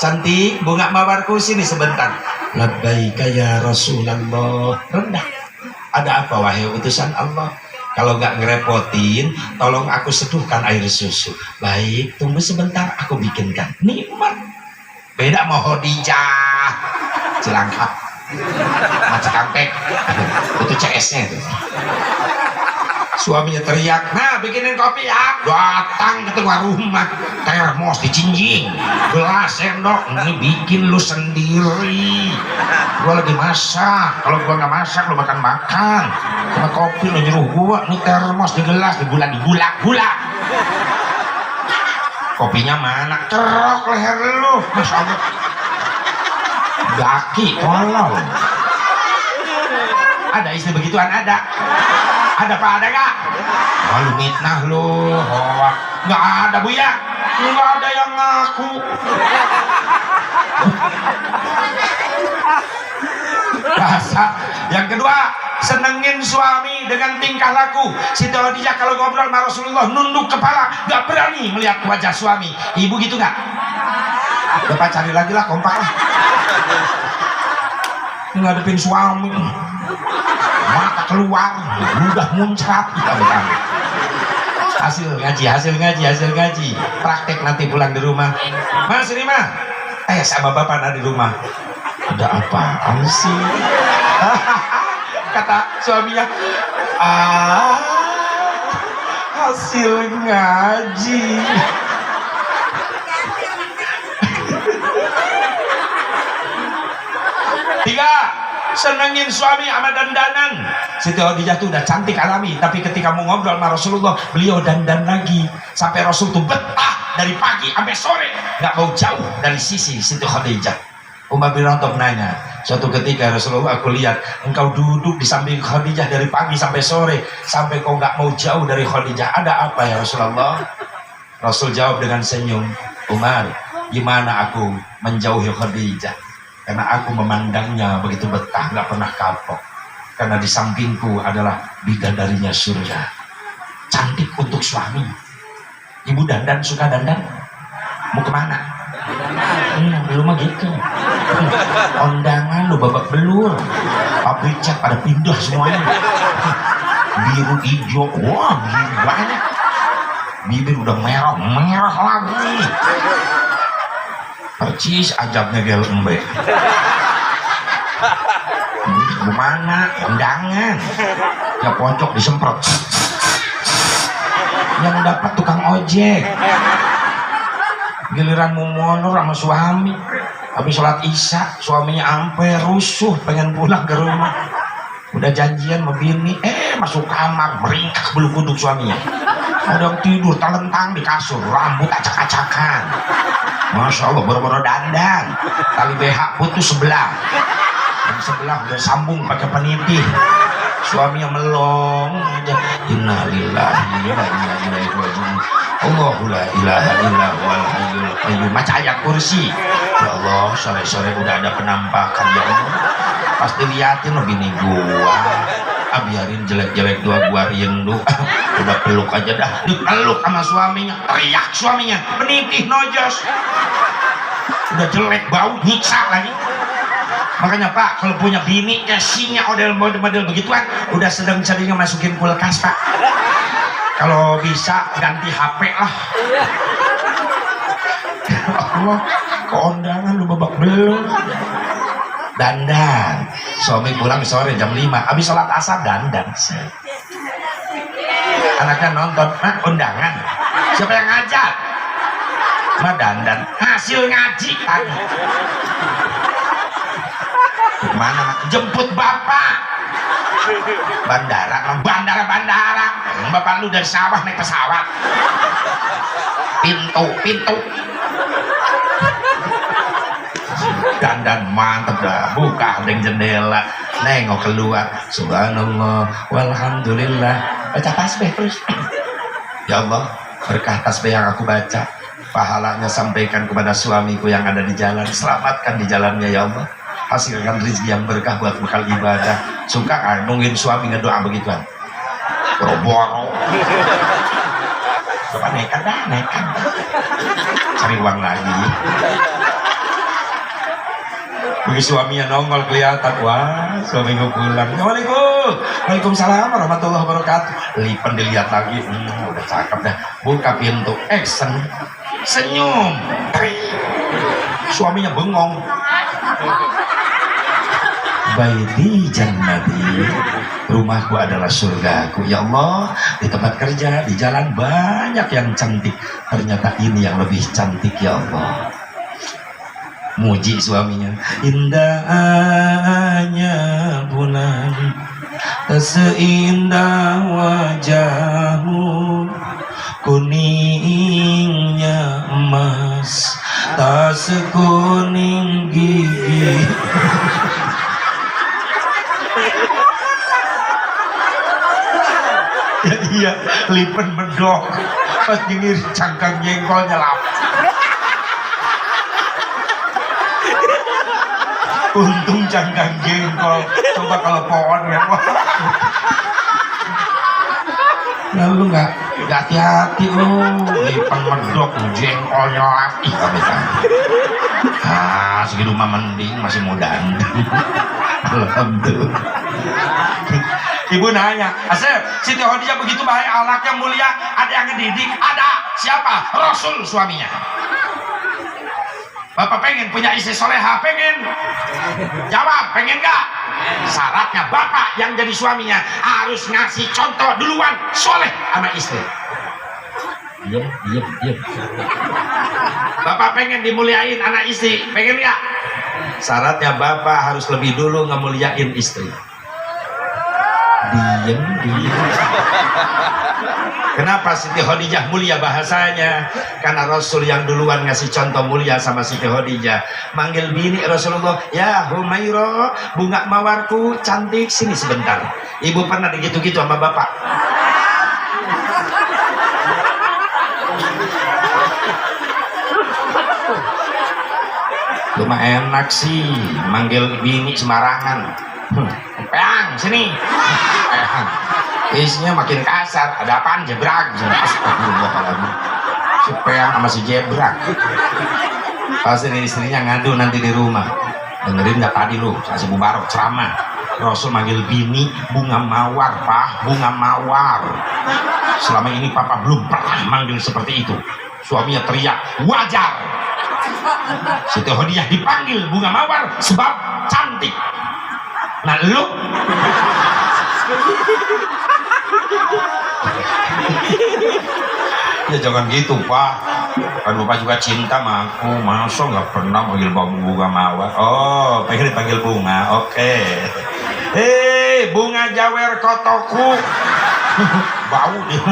cantik bunga mawarku, sini sebentar. Labbaika ya Rasulullah. Rendah. Ada apa wahai utusan Allah? Kalau nggak ngerepotin, tolong aku seduhkan air susu. Baik, tunggu sebentar, aku bikinkan. Nikmat. Beda sama Khadijah Cilangkap, Cikampek. Itu CS-nya itu. Suaminya teriak, nah bikinin kopi ya. Datang ke tengah rumah, termos dicinjing, gelas sendok, ini bikin lu sendiri. Gua lagi masak, kalau gua nggak masak lu makan. Sama kopi lu nyuruh gua, ini termos di gelas, di gula. Kopinya mana? Cerok leher lu, Masya Allah. Daki, tolong. Ada istri begituan? Ada. Ada Pak, ada gak? Oh, lu mitnah lu. Oh, nggak ada Bu ya? Nggak ada yang ngaku. Bahasa. Yang kedua, senengin suami dengan tingkah laku. Siti Khadijah kalau ngobrol sama Rasulullah nunduk kepala, nggak berani melihat wajah suami. Ibu gitu nggak? Bapak cari lagi lah, kompak lah. Ngadepin suami, mata keluar, ludah muncrat. Hasil ngaji. Praktek nanti pulang di rumah. Mas Rima, sama bapak ada di rumah. Ada apaan sih? Kata suaminya, hasil ngaji. Tiga, senengin suami sama dandanan. Siti Khadijah tuh udah cantik alami, tapi ketika mau ngobrol sama Rasulullah, beliau dandan lagi sampai Rasul tuh betah dari pagi sampai sore, nggak mau jauh dari sisi Siti Khadijah. Umar bin Khattab nanya, suatu ketika Rasulullah, aku lihat engkau duduk di samping Khadijah dari pagi sampai sore, sampai kau nggak mau jauh dari Khadijah. Ada apa ya Rasulullah? Rasul jawab dengan senyum, Umar, gimana aku menjauhi Khadijah? Karena aku memandangnya begitu betah, nggak pernah kapok. Karena di sampingku adalah bidadarinya surga. Cantik untuk suami. Ibu dandan, suka dandan? Mau kemana? Lu mah gitu. Kondangan lu babak belur. Pabrik cat pada pindah semuanya. Biru hijau, wah biru banyak. Bibir udah merah lagi. Percis ajabnya gel embe. Gimana? Kondangan. Ya pojok disemprot. Yang dapat tukang ojek. Giliran mau monor sama suami. Habis sholat isya, suaminya ampe rusuh pengen pulang ke rumah. Udah janjian sama bini, masuk kamar meringkak bulu kuduk suaminya. Ada yang tidur telentang di kasur, rambut acak-acakan. Masya Allah, boro-boro dandan, tali BH putus sebelah, yang sebelah udah sambung pakai peniti. suaminya melong aja. Innalillahi wa inna ilaihi raji'un. Allahu la ilaha illa huwal hayyul qayyum. Baca ayat kursi. Ya Allah, sore-sore udah ada penampakan ya Allah. Pasti liatin lo bini gua. Biarin jelek-jelek gua rindu. Udah peluk aja dah. Dipeluk sama suaminya. Teriak suaminya. Penitih nojos. Udah jelek bau nyiksa lagi. Makanya Pak, kalau punya bini casingnya model begituan, udah sedang-sedangnya masukin kulkas Pak. Kalau bisa ganti HP lah. Allah, keondangan lu babak belur. Dandan, suami pulang sore jam 5, habis sholat asar dandan. Anaknya nonton, undangan. Siapa yang ngajak? Mah dandan, hasil ngaji tadi. Mana jemput bapak bandara bapak lu dari sawah naik pesawat pintu dandan mantep dah, buka deng jendela nengok keluar, subhanallah walhamdulillah, baca tasbih terus. Ya Allah, berkah tasbih yang aku baca, pahalanya sampaikan kepada suamiku yang ada di jalan, selamatkan di jalannya ya Allah, hasilkan rezeki yang berkah buat bekal ibadah. Suka nungguin suami ngedoa begituan, boro-boro. Coba nekat cari uang lagi. Begitu suaminya nongol kelihatan, wah suamiku pulang, assalamualaikum, waalaikumsalam warahmatullahi wabarakatuh. Lipen dilihat lagi, udah cakep dah. Buka pintu, action, senyum, suaminya bengong. Baiti jannati, rumahku adalah surgaku ya Allah. Di tempat kerja, di jalan banyak yang cantik, ternyata ini yang lebih cantik ya Allah. Muji suaminya, indahnya bulan, seindah wajahmu, kuningnya emas, tak sekuning gigi. Ya iya, lipen medok pas dingin cangkang jengkolnya lap. Untung cangkang jengkol, coba kalau pohon ya wah. Lalu nggak hati-hati lipen medok jengkolnya lap. Ih segitu mah mending masih muda. Alhamdulillah. Ibu nanya, Asep, Siti Khadijah begitu baik, anaknya mulia, ada yang ngedidik? Ada. Siapa? Rasul suaminya. Bapak pengen punya istri soleha? Pengen? Jawab, pengen gak? Syaratnya bapak yang jadi suaminya harus ngasih contoh duluan, soleh sama istri. Diam. Bapak pengen dimuliain anak istri, pengen gak? Syaratnya bapak harus lebih dulu ngemuliain istri. Diam. Kenapa Siti Khadijah mulia bahasanya? Karena Rasul yang duluan ngasih contoh mulia sama Siti Khadijah. Manggil bini Rasulullah, ya Humaira, bunga mawarku cantik, sini sebentar. Ibu pernah digitu-gitu sama bapak? Cuma enak sih manggil bini sembarangan. Peang sini, isinya makin kasar. Ada apaan? Jebrak. Astagfirullahaladzim. Si Peang sama si Jebrak. Pasti istrinya ngadu nanti di rumah. Dengerin nggak tadi lu kasih Mubarok ceramah, Rasul manggil bini bunga mawar, Pak, bunga mawar. Selama ini papa belum pernah manggil seperti itu. Suaminya teriak, wajar. Siti Khadijah dipanggil bunga mawar sebab cantik. Nah lu ya jangan gitu Pak, kan Bapak juga cinta sama aku, masa nggak pernah panggil bunga mawar. Oh pengen dipanggil bunga, oke. Hei bunga jawer kotoku. Bau dia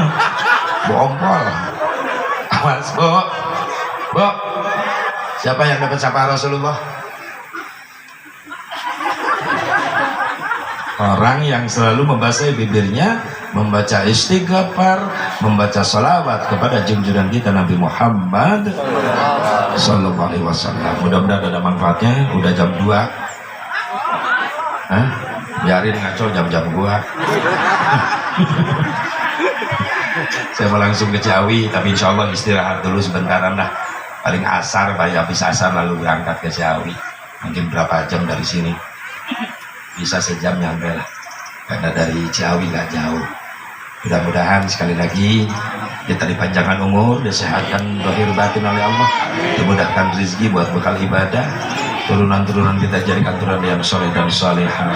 bompol. Awas Bu, siapa yang dapat sapa Rasulullah? Orang yang selalu membasahi bibirnya, membaca istighfar, membaca salawat kepada junjungan kita Nabi Muhammad sallallahu alaihi wasallam. Mudah-mudahan ada manfaatnya. Udah jam 2. Hah? Biarin ngaco jam-jam gua. Saya mau langsung ke Ciawi, tapi insya Allah istirahat dulu sebentaran lah. Paling asar, habis asar lalu berangkat ke Ciawi. Mungkin berapa jam dari sini? Bisa sejam nyampe lah, karena dari Ciawi nggak jauh. Mudah-mudahan sekali lagi kita dipanjangkan umur, disehatkan zahir batin oleh Allah, dimudahkan rezeki buat bekal ibadah, turunan-turunan kita jadikan turunan yang soleh dan solehah.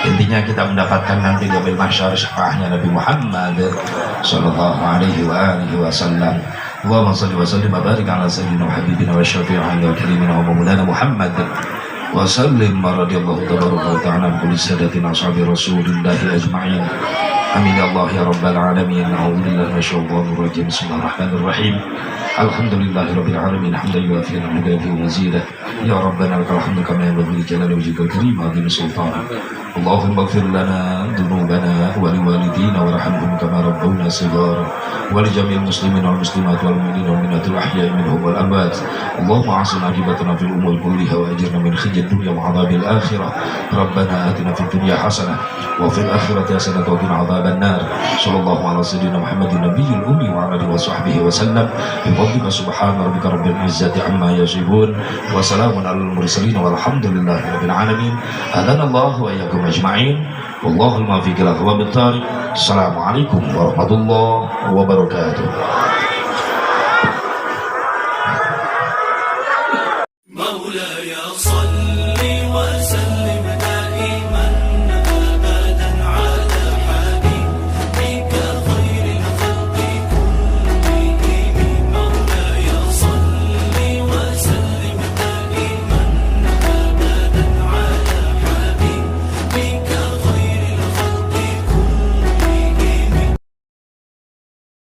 Intinya kita mendapatkan nanti di yaumil mahsyar syafaatnya Nabi Muhammad sallallahu alaihi wasallam. Allahumma shalli wa sallim wa barik ala sayyidina wa habibina wa syafi'ina wa karimina wa maulana Muhammad wa sallim radhiyallahu tabaraka wa ta'ala an kulli sadatina ashabi Rasulillah ajma'in. Amin ya Allah ya rabbal alamin. A'udzu billahi minasyaitonir rajim. Bismillahirrahmanirrahim. Alhamdulillahirabbil alamin hamdan yuwafi ni'amahu wa mazidah. Ya rabbana lakal hamdu kama yanbaghi li jalali wajhikal karim wa 'azimi sultanik. Allahumma ighfir lana dhunubana wa liwalidina warhamhum kama rabbawna shighara wa li jami'il muslimin wal muslimat wal mu'minina wal mu'minatil ahya'i minhum wal amwat. Allahumma ahsin aqibatana fil umuri kulliha wa ajirna min khizyid dunya wa 'adzabil akhirah. Rabbana atina fid dunya hasanah wa fil akhirati hasanah wa qina 'adzaban nar. Sallallahu ala sayyidina Muhammadin nabiyil ummi wa ala alihi wa sahbihi wa sallam. Bi fadlika subhana rabbika rabbil izzati amma yasifun wa salamun alal mursalin walhamdulillahi rabbil alamin. Adanallahu wa iyyakum ajma'in. Wallahul muwaffiq ila aqwamit thariq. Assalamualaikum warahmatullahi wabarakatuh.